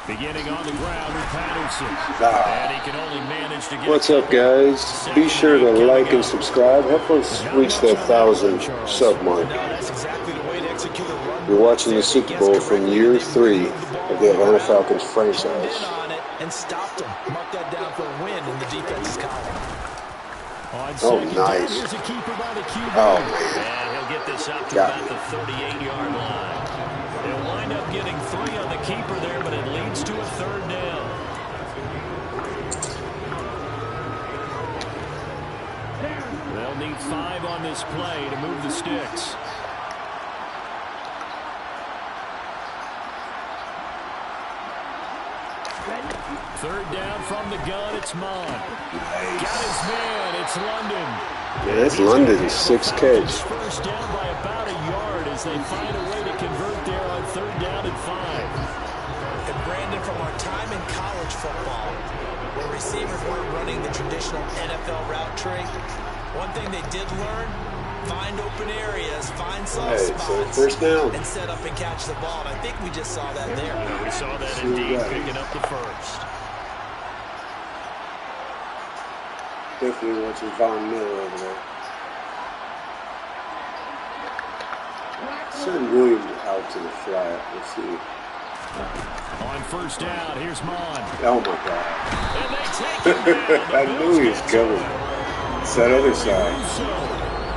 Beginning on the ground with Patterson. And he can only manage to get. What's up, guys? Be sure to like and subscribe. Help us reach that 1,000 sub mark. That's exactly the way to execute a run. You're watching the Super Bowl from year 3 of the Atlanta Falcons franchise. On it and stopped him. Mark that down for a win in the defense's column. Oh, nice. Here's a keeper by the QB. Oh, man. And he'll get this up to Got about the 38-yard line. They'll wind up getting 3 on the keeper there, but it leads to a 3rd down. They'll need 5 on this play to move the sticks. Third down from the gun, it's Mond. Got his man, it's London. Yeah, it's London's 6th catch. First down by about a yard as they find a way to convert there on 3rd down and 5. And Brandon, from our time in college football, where receivers weren't running the traditional NFL route tree, one thing they did learn, find open areas, find soft spots, first down. and set up and catch the ball. And I think we just saw that there. Yeah, we saw that indeed, picking up the first. Definitely watching Von Miller over there. Send Williams out to the flat. Let's see. On first down, here's Mond. Oh my God. And they take him down. I knew he was coming. It's that other side.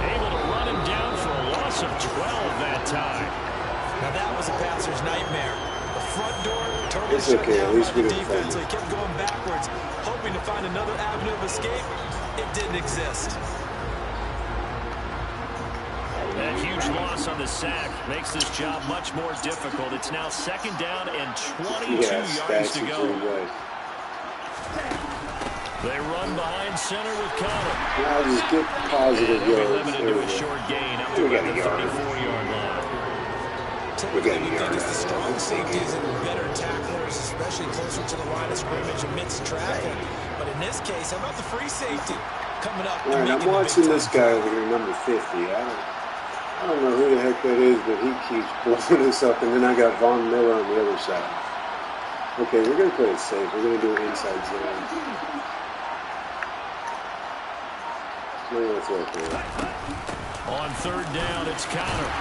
Able to run him down for a loss of 12 that time. Now that was a passer's nightmare. The front door totally It's shut okay, down at least by we the didn't defense. find So he kept going backwards, hoping to find another avenue of escape. It didn't exist. That huge loss on the sack makes this job much more difficult. It's now 2nd down and 22 yards to go. They run behind center with Connor. Now just get positive They'll be yards. limited to a short gain up to about the 34-yard line. Typically, we think it's the strong safeties and better tacklers, especially closer to the line of scrimmage amidst traffic. But in this case, how about the free safety coming up? All right, I'm watching this guy over here, number 50. I don't know who the heck that is, but he keeps blowing us up, and then I got Von Miller on the other side. Okay, we're going to play it safe. We're going to do an inside zone. On third down, it's Connor.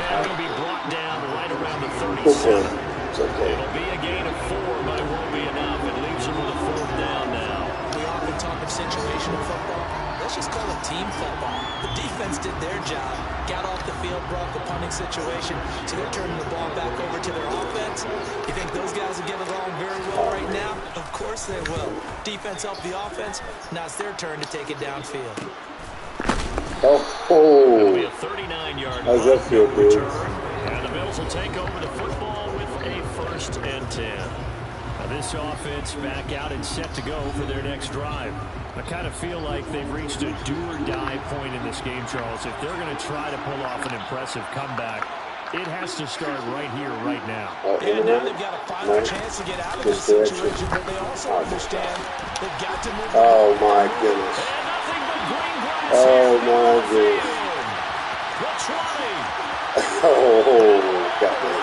And it'll be brought down right around the 37. It'll be a gain of 4, but it won't be enough. It leaves them with a fourth down now. We often talk of situational football. Let's just call it team football. The defense did their job, got off the field, brought the punting situation, so they're turning the ball back over to their offense. You think those guys will get along very well right now? Of course they will. Defense helped the offense. Now it's their turn to take it downfield. It'll be a 39-yard how's that feel, dude? And the Bills will take over the football with a 1st and 10. Now this offense back out and set to go for their next drive. I kind of feel like they've reached a do-or-die point in this game, Charles. If they're going to try to pull off an impressive comeback, it has to start right here, right now. And now they've got a final chance to get out of this situation, but they also understand they've got to move. Oh, my goodness. Oh, my goodness. Oh, got me.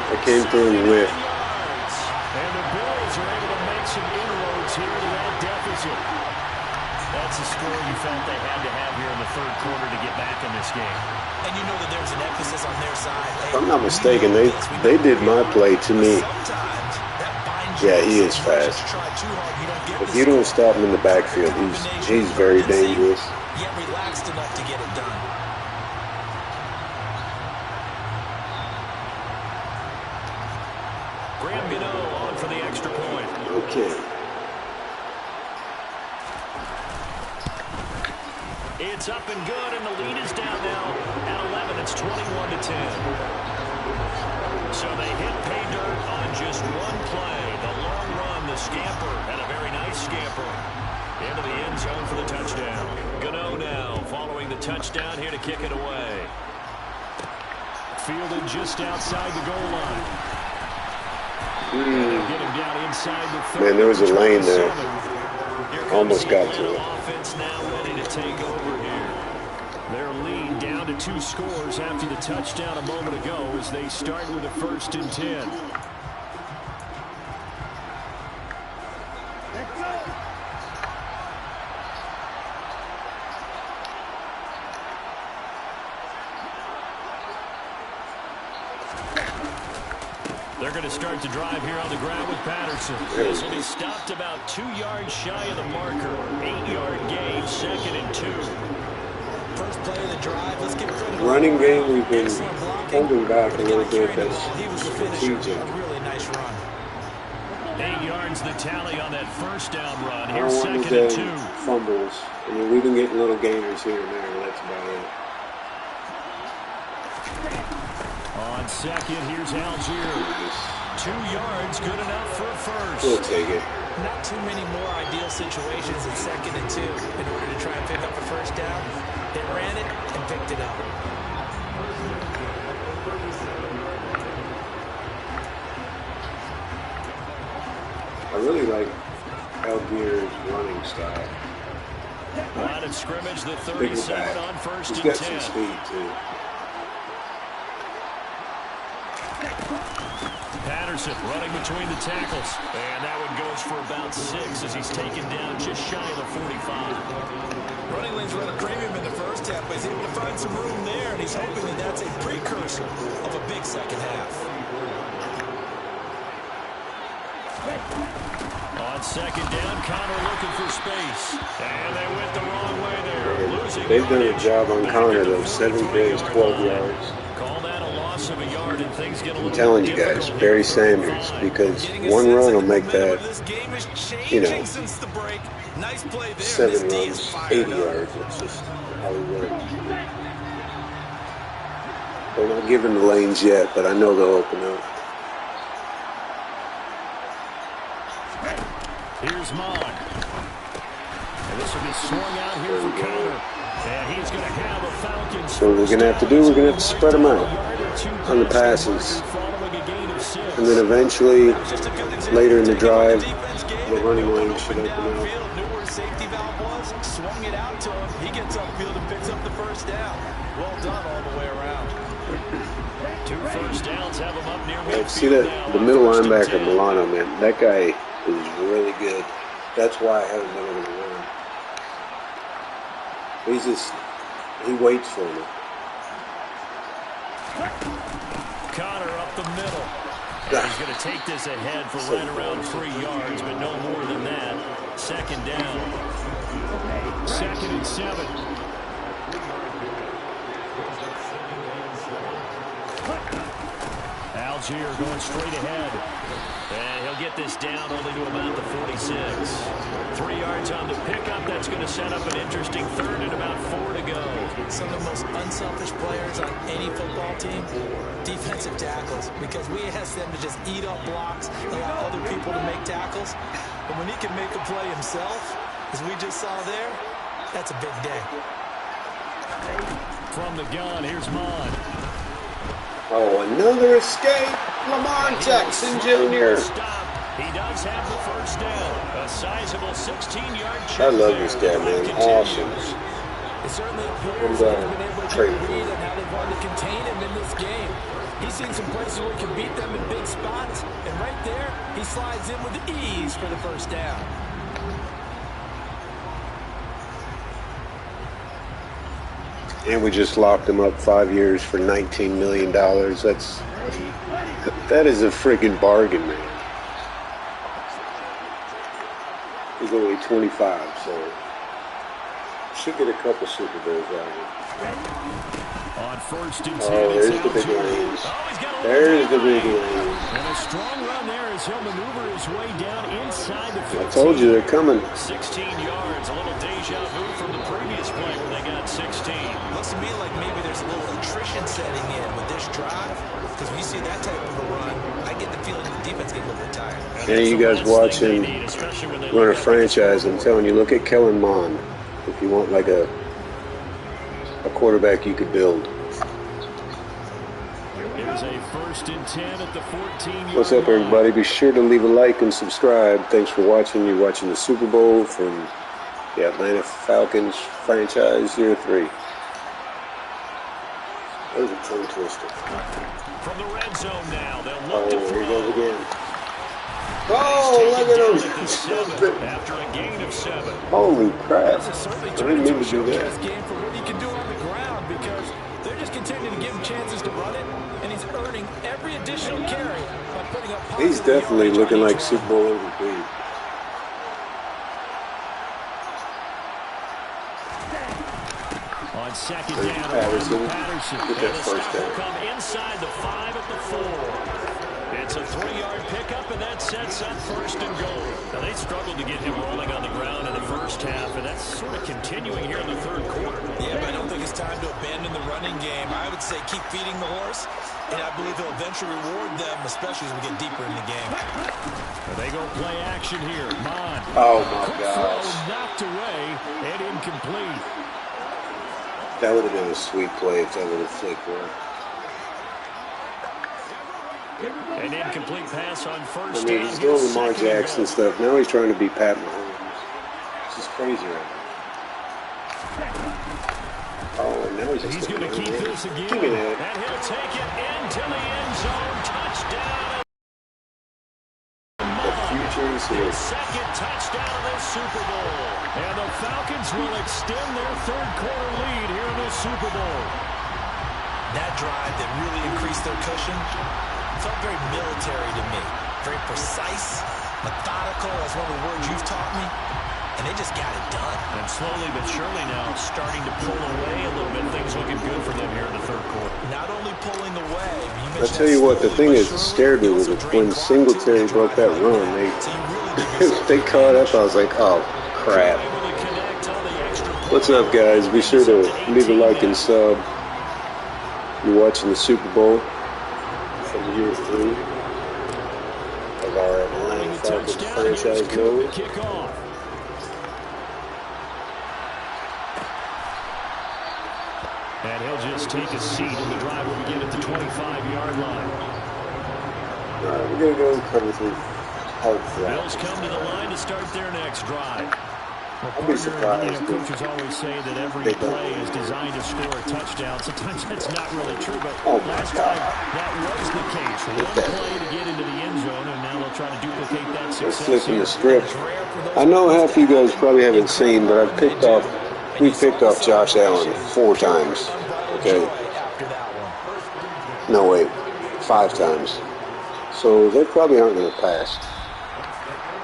I came through and whipped. And the Bills are able to make some inroads here to that deficit. That's a score you felt they had to have here in the third quarter to get back in this game. And you know that there's an emphasis on their side. If I'm not mistaken, they did my play to me. Yeah, he is fast. If you don't stop him in the backfield, he's very dangerous. Yet relaxed enough to get it done. Graham Gano on for the extra point. Okay. It's up and good, and the lead is down now at 11. It's 21-10. So they hit pay dirt on just one play. The long run, the scamper, and a very nice scamper into the end zone for the touchdown. Gano now following the touchdown here to kick it away. Fielded just outside the goal line. Get him down inside the 30. Man, there was a lane there. Almost got to it. Offense now ready to take over here. Their lead down to 2 scores after the touchdown a moment ago as they start with a 1st and 10. They're going to start the drive here on the ground with Patterson. This will be stopped about 2 yards shy of the marker. 8-yard gain, 2nd and 2. First play of the drive. Let's get credit. Running game, we've been holding back a little bit. That's strategic. Really nice run. 8 yards the tally on that first down run. I Here's don't want 2nd and 2. fumbles. I mean, we've been getting little gainers here and there, but that's about it. On second, here's Algier. 2 yards, good enough for a first. We'll take it. Not too many more ideal situations in 2nd and 2 in order to try and pick up a first down. They ran it and picked it up. I really like Algier's running style. Line of scrimmage, the 37 on 1st and 10. He's got some speed, too. Patterson running between the tackles. And that one goes for about 6 as he's taken down just shy of the 45. Running lanes were at a premium in the first half, but he's able to find some room there, and he's hoping that that's a precursor of a big second half. On 2nd down, Connor looking for space. And they went the wrong way there. They've done a job on Connor, though. 7 plays, 12 yards. Call that a loss of a yard, and things get a little I'm telling you guys, Barry Sanders, because one run will make that, you know, 7 runs, 80 yards. It's just how he works. They're not giving the lanes yet, but I know they'll open up. Here's Mon. And this will be swung out here for Connor. And he's going to have a Falcons. So what we're going to have to do, we're going to have to spread them out on the passes. And then eventually, later in the drive, the running lane should open up. Knew where safety valve was, swung it out to him. He gets upfield and picks up the first down. Well done all the way around. 2 first downs have him up near midfield. See that the middle linebacker Milano, man, that guy, is really good. That's why I haven't been able to run. He waits for me. Connor up the middle. He's going to take this ahead for right around 3 yards, but no more than that. Second down. 2nd and 7. Algier going straight ahead. And he'll get this down only to about the 46. 3 yards on the pickup. That's going to set up an interesting 3rd and about 4 to go. Some of the most unselfish players on any football team, defensive tackles, because we ask them to just eat up blocks, allow other people to make tackles. But when he can make a play himself, as we just saw there, that's a big day. From the gun, here's Mon. Oh, another escape. Lamar Jackson Jr. He does have the first down. A sizable 16-yard check. I love this guy, man. Awesome. It certainly appears that he's been able to get a read on how they want to contain him in this game. He's seen some places where he can beat them in big spots, and right there, he slides in with ease for the first down. And we just locked him up 5 years for $19 million. That is a friggin' bargain, man. He's only 25, so should get a couple Super Bowls out of it. On 1st and 10, there's the big lanes. There's the big lanes. And a strong run there as he'll maneuver his way down inside the 15. I told you they're coming. 16 yards, a little deja vu from the previous play when they got 16. Looks to me like maybe there's a little attrition setting in with this drive, because when you see that type of a run, I get the feeling the defense getting a little bit tired. And you guys watching run a franchise, I'm telling you, look at Kellen Mond. If you want like a quarterback you could build. Here's a 1st and 10 at the 14-yard What's up, everybody? Be sure to leave a like and subscribe. Thanks for watching. You're watching the Super Bowl from the Atlanta Falcons franchise year 3. That was a tongue twister. From the red zone now, they'll look to here he goes throw. again. Oh, look at him. After a gain of 7. Holy crap. This is certainly I didn't mean to do this that. game for what he can do on the ground, because they're just continuing to give him chances to run it, and he's earning every additional carry by putting up positive He's definitely yardage looking on like each Super Bowl MVP. On 2nd There's down, Patterson. Patterson. Get that And the first stop will down. come inside the 5 at the 4. It's a 3-yard pickup, and that sets up 1st and goal. Now, they struggled to get him rolling on the ground in the first half, and that's sort of continuing here in the 3rd quarter. Yeah, but I don't think it's time to abandon the running game. I would say keep feeding the horse, and I believe he'll eventually reward them, especially as we get deeper in the game. They go play action here. Mon. Oh, my Quick gosh. throw knocked away and incomplete. That would have been a sweet play if that would have flicked one. An incomplete pass on 1st I mean, down. he's doing Here's Lamar 2nd and Jackson goal. stuff. Now he's trying to be Pat Mahomes. This is crazy right now. Oh, and now he's just He's going to keep this again. Give me that. And he'll take it into the end zone. Touchdown. The future is here. His 2nd touchdown of this Super Bowl. And the Falcons will extend their 3rd quarter lead here in the Super Bowl. That drive that really increased their cushion felt very military to me. Very precise, methodical. That's one of the words you've taught me. And they just got it done. And slowly but surely now starting to pull away a little bit. Things looking good for them here in the 3rd quarter. Not only pulling away. I'll tell you what, the thing is, it scared me was when Singletary broke that run, they caught up. I was like, oh, crap. What's up, guys? Be sure to leave a like and sub. You're watching the Super Bowl from year 3 of our Atlanta Falcons franchise mode. And he'll just take a seat, and the drive will begin at the 25-yard line. All right, we're going to go cover 3 hard flat. Bills come to the line to start their next drive. I'd be surprised. Coaches always say that every play is designed to score a touchdown. Sometimes that's not really true, but last time that was the case. One play to get into the end zone, and now they'll try to duplicate that success. Flipping the script. I know half of you guys probably haven't seen, but we picked off Josh Allen 4 times. Okay. No, wait. 5 times. So they probably aren't going to pass.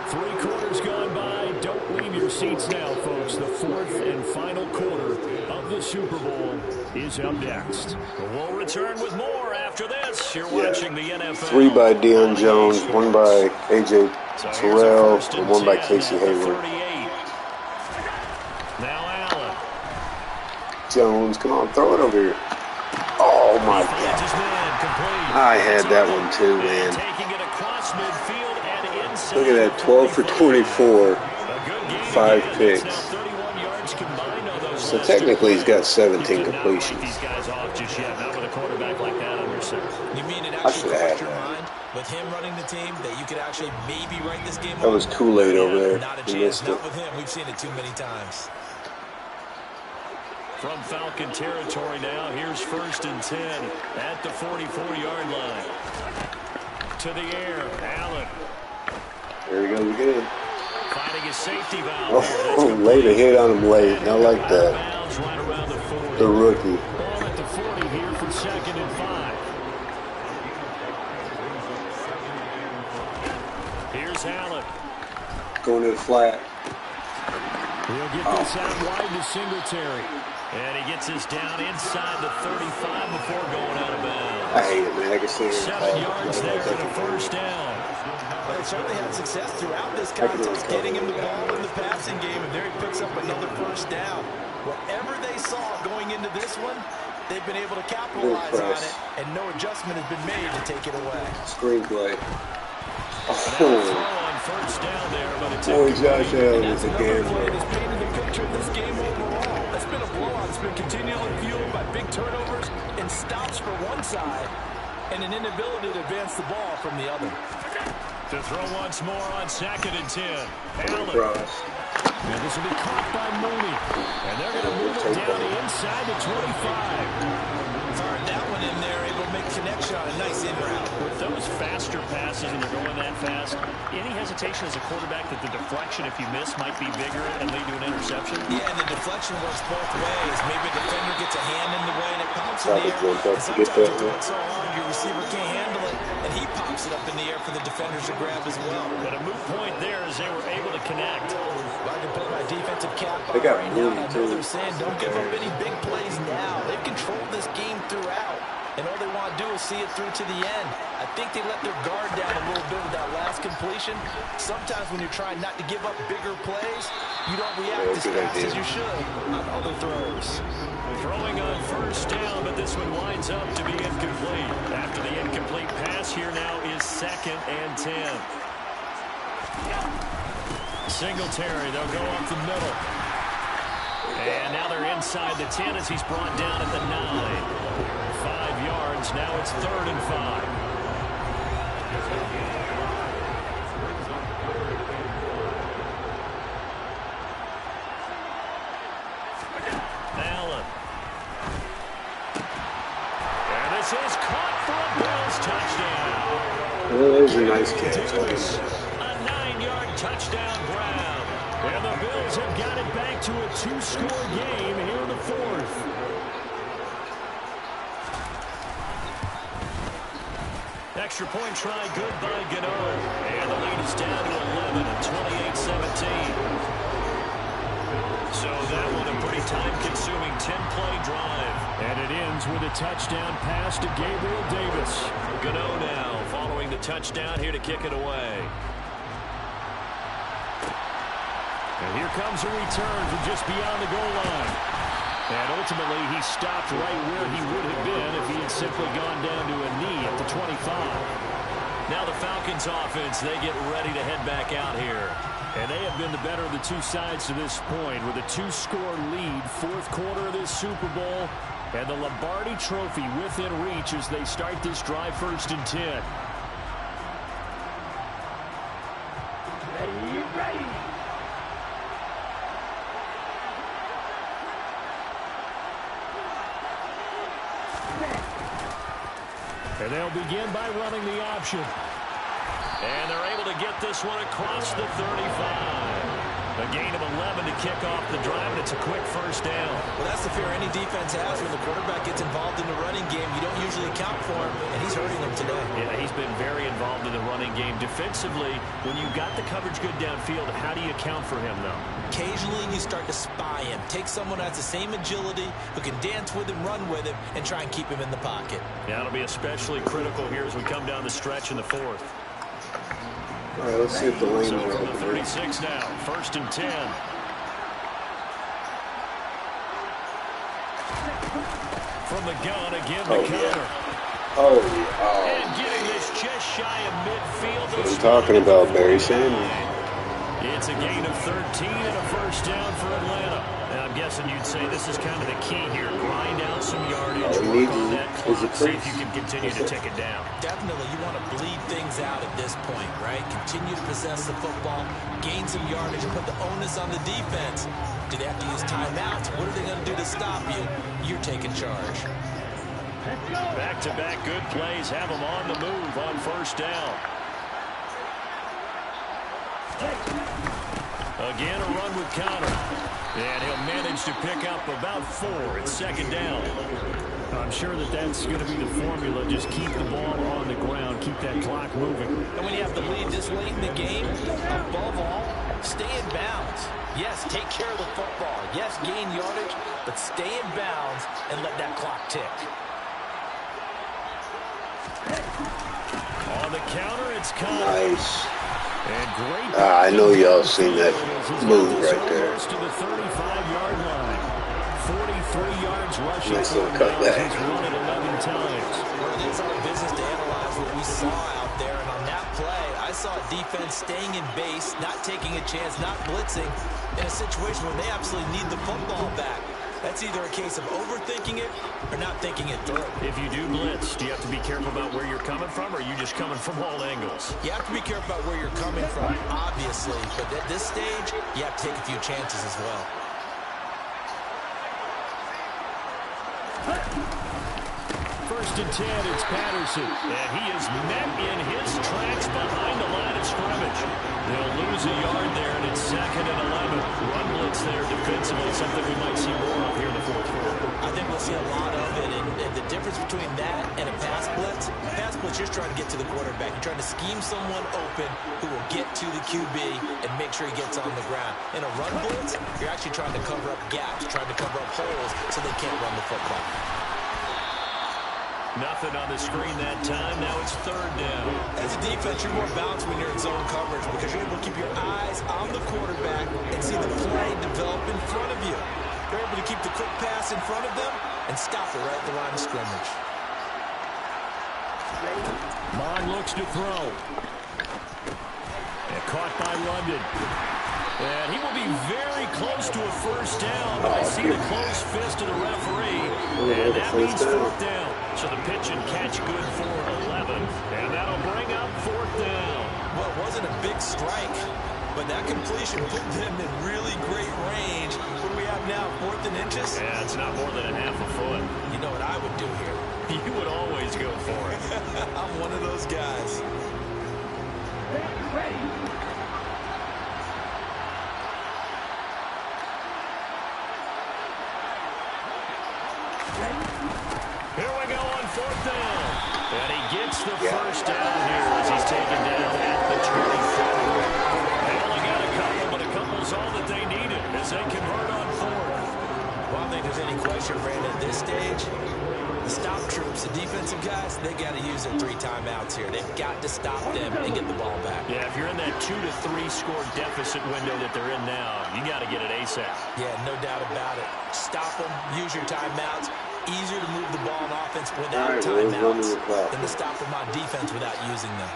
3 quarters gone by. Don't leave your seats now, folks. The 4th and final quarter of the Super Bowl is up next. We'll return with more after this. You're watching the NFL. 3 by Deion Jones, 1 by A.J. Terrell, and 1 by Casey Hayward. Now Allen. Jones, come on, throw it over here. Oh, my God. I had that one too, man. Look at that, 12 for 24, 5 picks. So technically he's got 17 completions. I should have had that. With him running the team, that you could actually maybe write this game. That was Kool-Aid over there. Not a chance. Not with him. We've seen it too many times. From Falcon territory now, here's 1st and 10 at the 44-yard line. To the air, Allen. There he goes again. Finding his safety valve. Oh, laid a hit on him late. I like that. The rookie. Ball at the 40 here for 2nd and 5. Here's Allen. Going to the flat. He'll get this out wide to Singletary. And he gets this down inside the 35 before going out of bounds. I hate it, man. I can see it. 7 yards there for the 1st down. But they certainly had success throughout this contest, getting him the ball in the passing game, and there he picks up another 1st down. Whatever they saw going into this one, they've been able to capitalize on it, and no adjustment has been made to take it away. Screenplay. On 1st down there, but it's boy, Josh Allen is a gambler. That's painted the picture of this game overall. It's been a blowout. It's been continually fueled by big turnovers and stops for one side, and an inability to advance the ball from the other. To throw once more on 2nd and 10. Allen. And this will be caught by Mooney. And they're going to move it down the inside the 25. Fired that one in there, able to make connection on a nice in route. With those faster passes and they're going that fast, any hesitation as a quarterback that the deflection, if you miss, might be bigger and lead to an interception? Yeah, and the deflection works both ways. Maybe a defender gets a hand in the way and it pops in the air. Sometimes you do it so hard your receiver can't handle it, and he pops it up in the air for the defenders to grab as well. But a moot point there as they were able to connect. I can put my defensive cap on they got right now. I know too. they're saying don't give up any big plays now. They've controlled this game throughout, and all they want to do is see it through to the end. I think they let their guard down a little bit with that last completion. Sometimes when you're trying not to give up bigger plays, you don't react as fast as you should on other throws. Throwing on 1st down, but this one winds up to be incomplete. After the incomplete pass, here now is 2nd and 10. Singletary, they'll go up the middle. And now they're inside the 10 as he's brought down at the 9. 5 yards, now it's 3rd and 5. Allen. And this is caught for a Bills touchdown. Well, that was a nice catch. A 9-yard touchdown Brown. And the Bills have got it back to a 2-score game here in the 4th. Extra point try good by Gano. And the lead is down to 11 at 28-17. So that one a pretty time-consuming 10-play drive. And it ends with a touchdown pass to Gabriel Davis. Gano now following the touchdown here to kick it away. And here comes a return from just beyond the goal line. And ultimately, he stopped right where he would have been if he had simply gone down to a knee at the 25. Now the Falcons offense, they get ready to head back out here. And they have been the better of the two sides to this point with a 2-score lead, 4th quarter of this Super Bowl. And the Lombardi Trophy within reach as they start this drive 1st and 10. And they'll begin by running the option. And they're able to get this one across the 35. A gain of 11 to kick off the drive, and it's a quick first down. Well, that's the fear any defense has when the quarterback gets involved in the running game. You don't usually account for him, and he's hurting them today. Yeah, he's been very involved in the running game. Defensively, when you got the coverage good downfield, how do you account for him, though? Occasionally, you start to spy him. Take someone who has the same agility, who can dance with him, run with him, and try and keep him in the pocket. Yeah, it'll be especially critical here as we come down the stretch in the fourth. All right, let's see if the lanes So are from the open. 36 now, 1st and 10. From the gun, again, the counter. Oh, yeah. And getting this just shy of midfield. What I'm talking about, Barry Sanders. It's a gain of 13 and a first down for Atlanta. And I'm guessing you'd say this is kind of the key here. Grind out some yardage, work on that clock, see if you can continue to tick it down. Definitely, you want to bleed things out at this point, right? Continue to possess the football, gain some yardage, put the onus on the defense. Do they have to use timeouts? What are they going to do to stop you? You're taking charge. Back-to-back good plays have them on the move on first down. Again, a run with Connor. And he'll manage to pick up about 4. It's second down. I'm sure that's going to be the formula. Just keep the ball on the ground. Keep that clock moving. And when you have the lead this late in the game, above all, stay in bounds. Yes, take care of the football. Yes, gain yardage, but stay in bounds and let that clock tick. On the counter, it's Connor. Nice. And great. I know y'all seen that move right there. To the 35-yard line. 43 yards rushing. Nice little cutback. He's run it 11 times. Well, it's our business to analyze what we saw out there. And on that play, I saw a defense staying in base, not taking a chance, not blitzing, in a situation where they absolutely need the football back. That's either a case of overthinking it or not thinking it through. If you do blitz, do you have to be careful about where you're coming from, or are you just coming from all angles? You have to be careful about where you're coming from, obviously. But at this stage, you have to take a few chances as well. First and 10, it's Patterson. And he is met in his tracks behind the line of scrimmage. They'll lose a yard there, and it's 2nd and 11. Run blitz there defensively, something we might see more of here in the fourth quarter. I think we'll see a lot of it, and the difference between that and a pass blitz, you're just trying to get to the quarterback. You're trying to scheme someone open who will get to the QB and make sure he gets on the ground. In a run blitz, you're actually trying to cover up gaps, trying to cover up holes so they can't run the football. Nothing on the screen that time. Now it's 3rd down. As a defense, you're more balanced when you're in zone coverage because you're able to keep your eyes on the quarterback and see the play develop in front of you. You're able to keep the quick pass in front of them and stop it right at the line of scrimmage. Mon looks to throw. And caught by London. And he will be very close to a first down. But I see the close fist of the referee. And that means 4th down. So the pitch and catch good for 11. And that'll bring up 4th down. Well, it wasn't a big strike, but that completion put them in really great range. What do we have now, 4th and inches? Yeah, it's not more than a half a foot. You know what I would do here? You would always go for it. I'm one of those guys. Here we go on 4th down. And he gets the first down here as he's taken down at the 24. They only got a couple, but a couple's all that they needed as they convert on 4th. Well, I don't think there's any question, Brandon, at this stage. The stop troops, the defensive guys, they got to use their 3 timeouts here. They've got to stop them and get the ball back. Yeah, if you're in that 2 to 3 score deficit window that they're in now, you got to get it ASAP. Yeah, no doubt about it. Stop them, use your timeouts. Easier to move the ball on offense without timeouts than to stop them on defense without using them.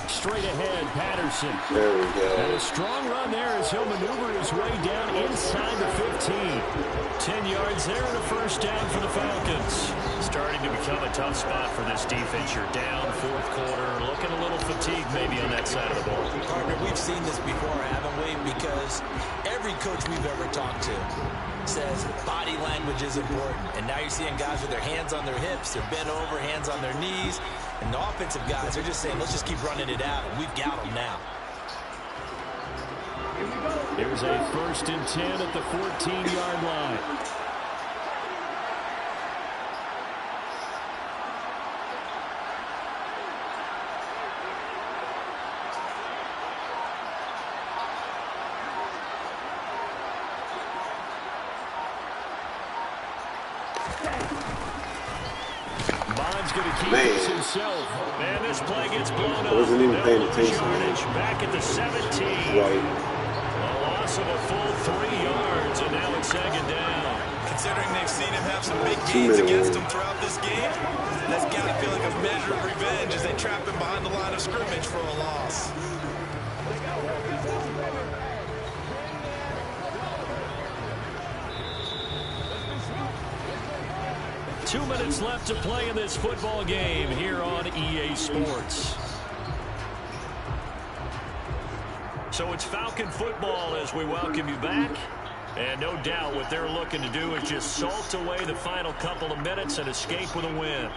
Straight ahead, Patterson. There we go. And a strong run there as he'll maneuver his way down inside the 15. 10 yards there and a first down for the Falcons. Starting to become a tough spot for this defense. You're down 4th quarter, looking a little fatigued maybe on that side of the ball. Part partner, we've seen this before, haven't we? Because every coach we've ever talked to says body language is important. And now you're seeing guys with their hands on their hips, they're bent over, hands on their knees. And the offensive guys are just saying, let's just keep running it out. And we've got them now. Here's a 1st and 10 at the 14-yard line. Going to keep this himself. Man, this play gets blown up. I wasn't even paying attention. Back at the 17. Right. A loss of a full 3 yards, and now it's 2nd down. Considering they've seen him have some big gains against him throughout this game, that's got to feel like a measure of revenge as they trap him behind the line of scrimmage for a loss. 2 minutes left to play in this football game here on EA Sports. So it's Falcon football as we welcome you back. And no doubt what they're looking to do is just salt away the final couple of minutes and escape with a win.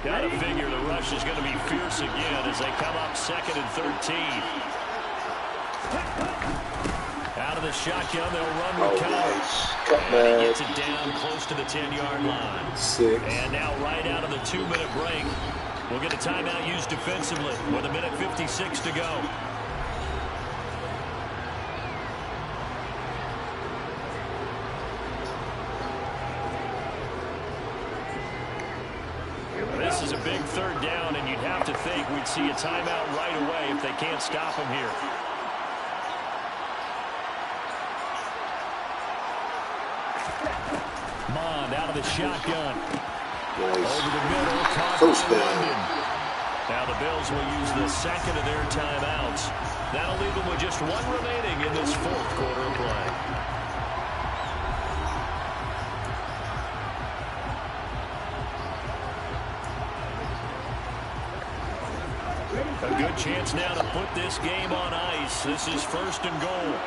Gotta figure the rush is going to be fierce again as they come up 2nd and 13. Out of the shotgun, they'll run with Nice. And he gets it down close to the 10-yard line. 6. And now right out of the 2-minute break, we'll get a timeout used defensively with 1:56 to go. This is a big 3rd down, and you'd have to think we'd see a timeout right away if they can't stop him here. Out of the shotgun. Nice. Over the middle. First down. Now the Bills will use the 2nd of their timeouts. That'll leave them with just 1 remaining in this 4th quarter of play. A good chance now to put this game on ice. This is 1st and goal.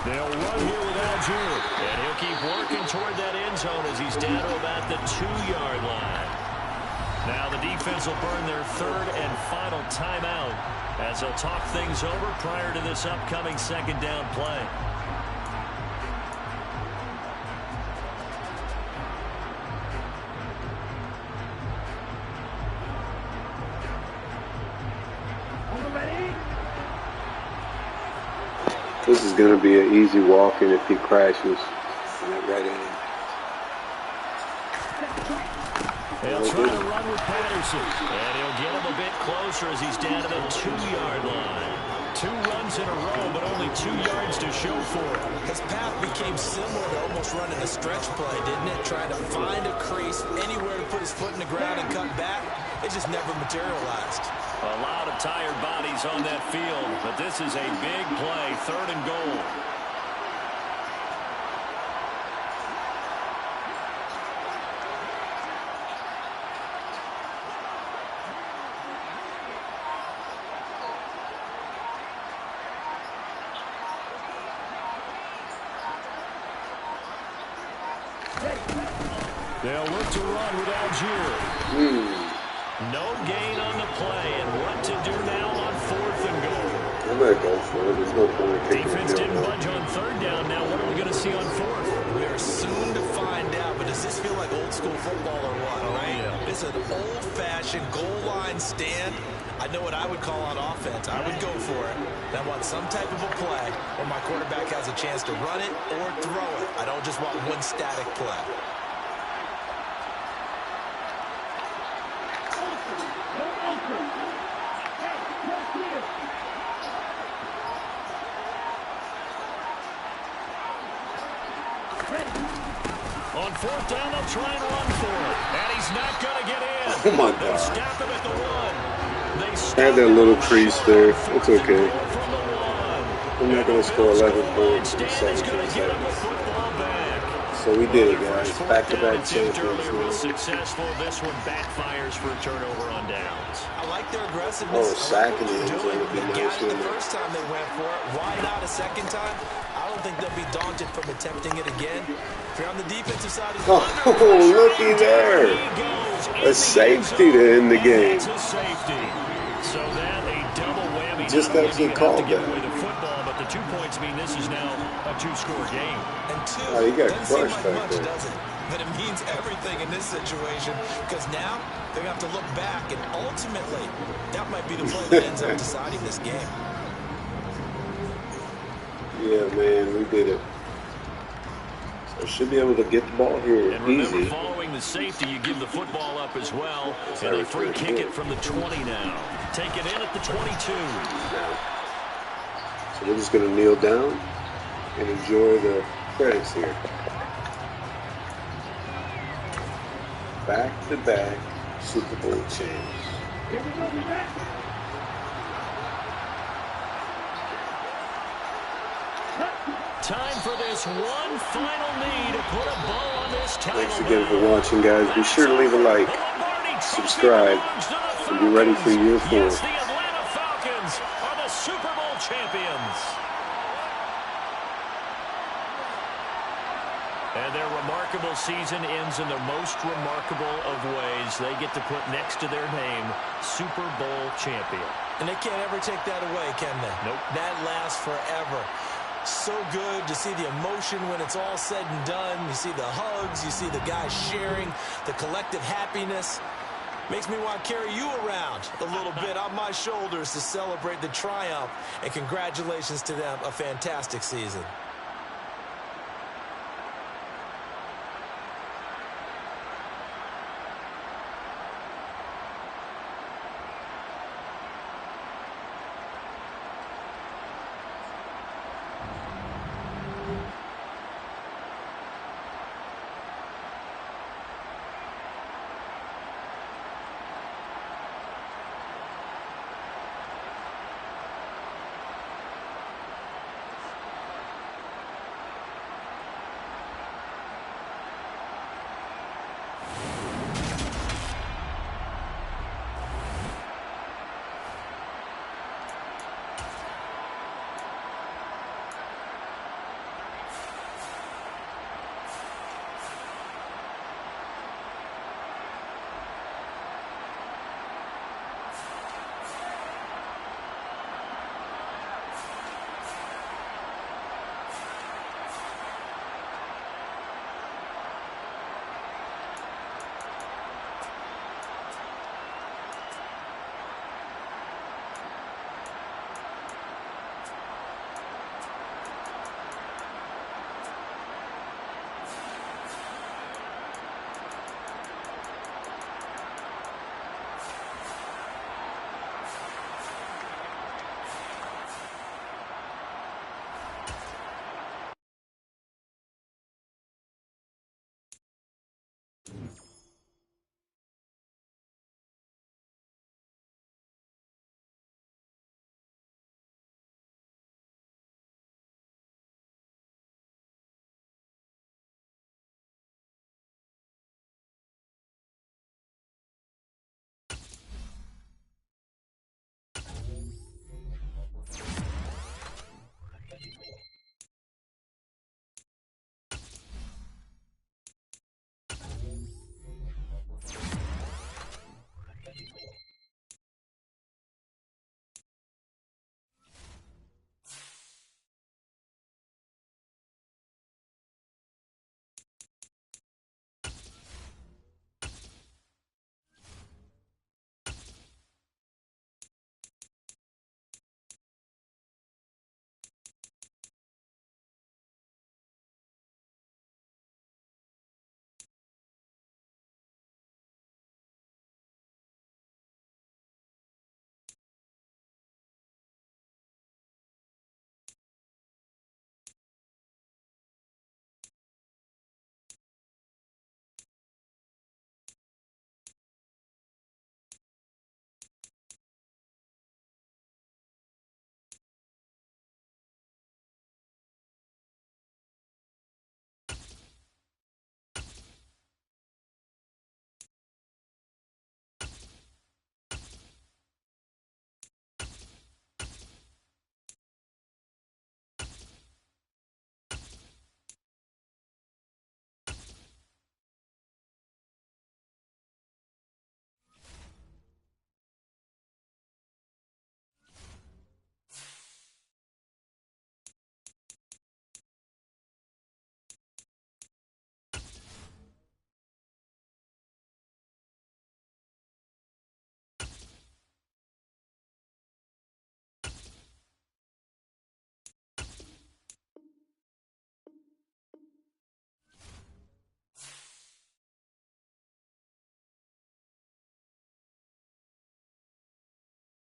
They'll run here with Algier. And he'll keep working toward that end zone as he's down to about the 2-yard line. Now the defense will burn their 3rd and final timeout as they'll talk things over prior to this upcoming 2nd down play. This is going to be an easy walk-in if he crashes. Right in. They'll try to run with Patterson. And he'll get him a bit closer as he's down to the 2-yard line. 2 runs in a row, but only 2 yards to show for it. His path became similar to almost running a stretch play, didn't it? Trying to find a crease, anywhere to put his foot in the ground and cut back. It just never materialized. A lot of tired bodies on that field, but this is a big play, 3rd and goal. They'll look to run with Algier. No gain on the play, and what to do now on 4th and goal. I'm going to go for it. There's no point in kicking Defense didn't budge on 3rd down. Now what are we going to see on 4th? We are soon to find out, but does this feel like old school football or what, right? Yeah. It's an old-fashioned goal line stand. I know what I would call on offense. I would go for it. I want some type of a play where my quarterback has a chance to run it or throw it. I don't just want one static play. On 4th down, they'll try and run for it. And he's not going to get in. Oh, my They'll God. stop him at the 1. They Had that little crease there. It's okay. I'm not going to score 11 points in 17 seconds. So we did it, guys. Back-to-back champions. Was successful. This one backfires for a turnover on downs. I like their aggressiveness. Sacking the end zone doing. would be They nice, got it the wouldn't it? first time they went for it. Why not a second time? I don't think they'll be daunted from attempting it again. If you're on the defensive side of the Oh, looky there. A safety to end the game. So that a double whammy. Just actually called that. The football, but the 2 points mean this is now a 2-score game. And two, Oh, he got doesn't seem crushed like back much, there. does it? But it means everything in this situation because now they're going to have to look back, and ultimately, that might be the play that ends up deciding this game. Yeah, man, we did it. So should be able to get the ball here And remember, easy. following the safety, you give the football up as well. That's And they pretty free kick good. it from the 20 now. Take it in at the 22. So we're just going to kneel down and enjoy the credits here. Back-to-back Super Bowl champs. Time for this one final knee to put a bow on this title. Thanks again for watching, guys. Be sure to leave a like, subscribe, and be ready for year 4. Yes, the Atlanta Falcons are the Super Bowl champions. And their remarkable season ends in the most remarkable of ways. They get to put next to their name, Super Bowl champion. And they can't ever take that away, can they? Nope. That lasts forever. So good to see the emotion when it's all said and done. You see the hugs. You see the guys sharing, the collective happiness. Makes me want to carry you around a little bit on my shoulders to celebrate the triumph. And congratulations to them. A fantastic season.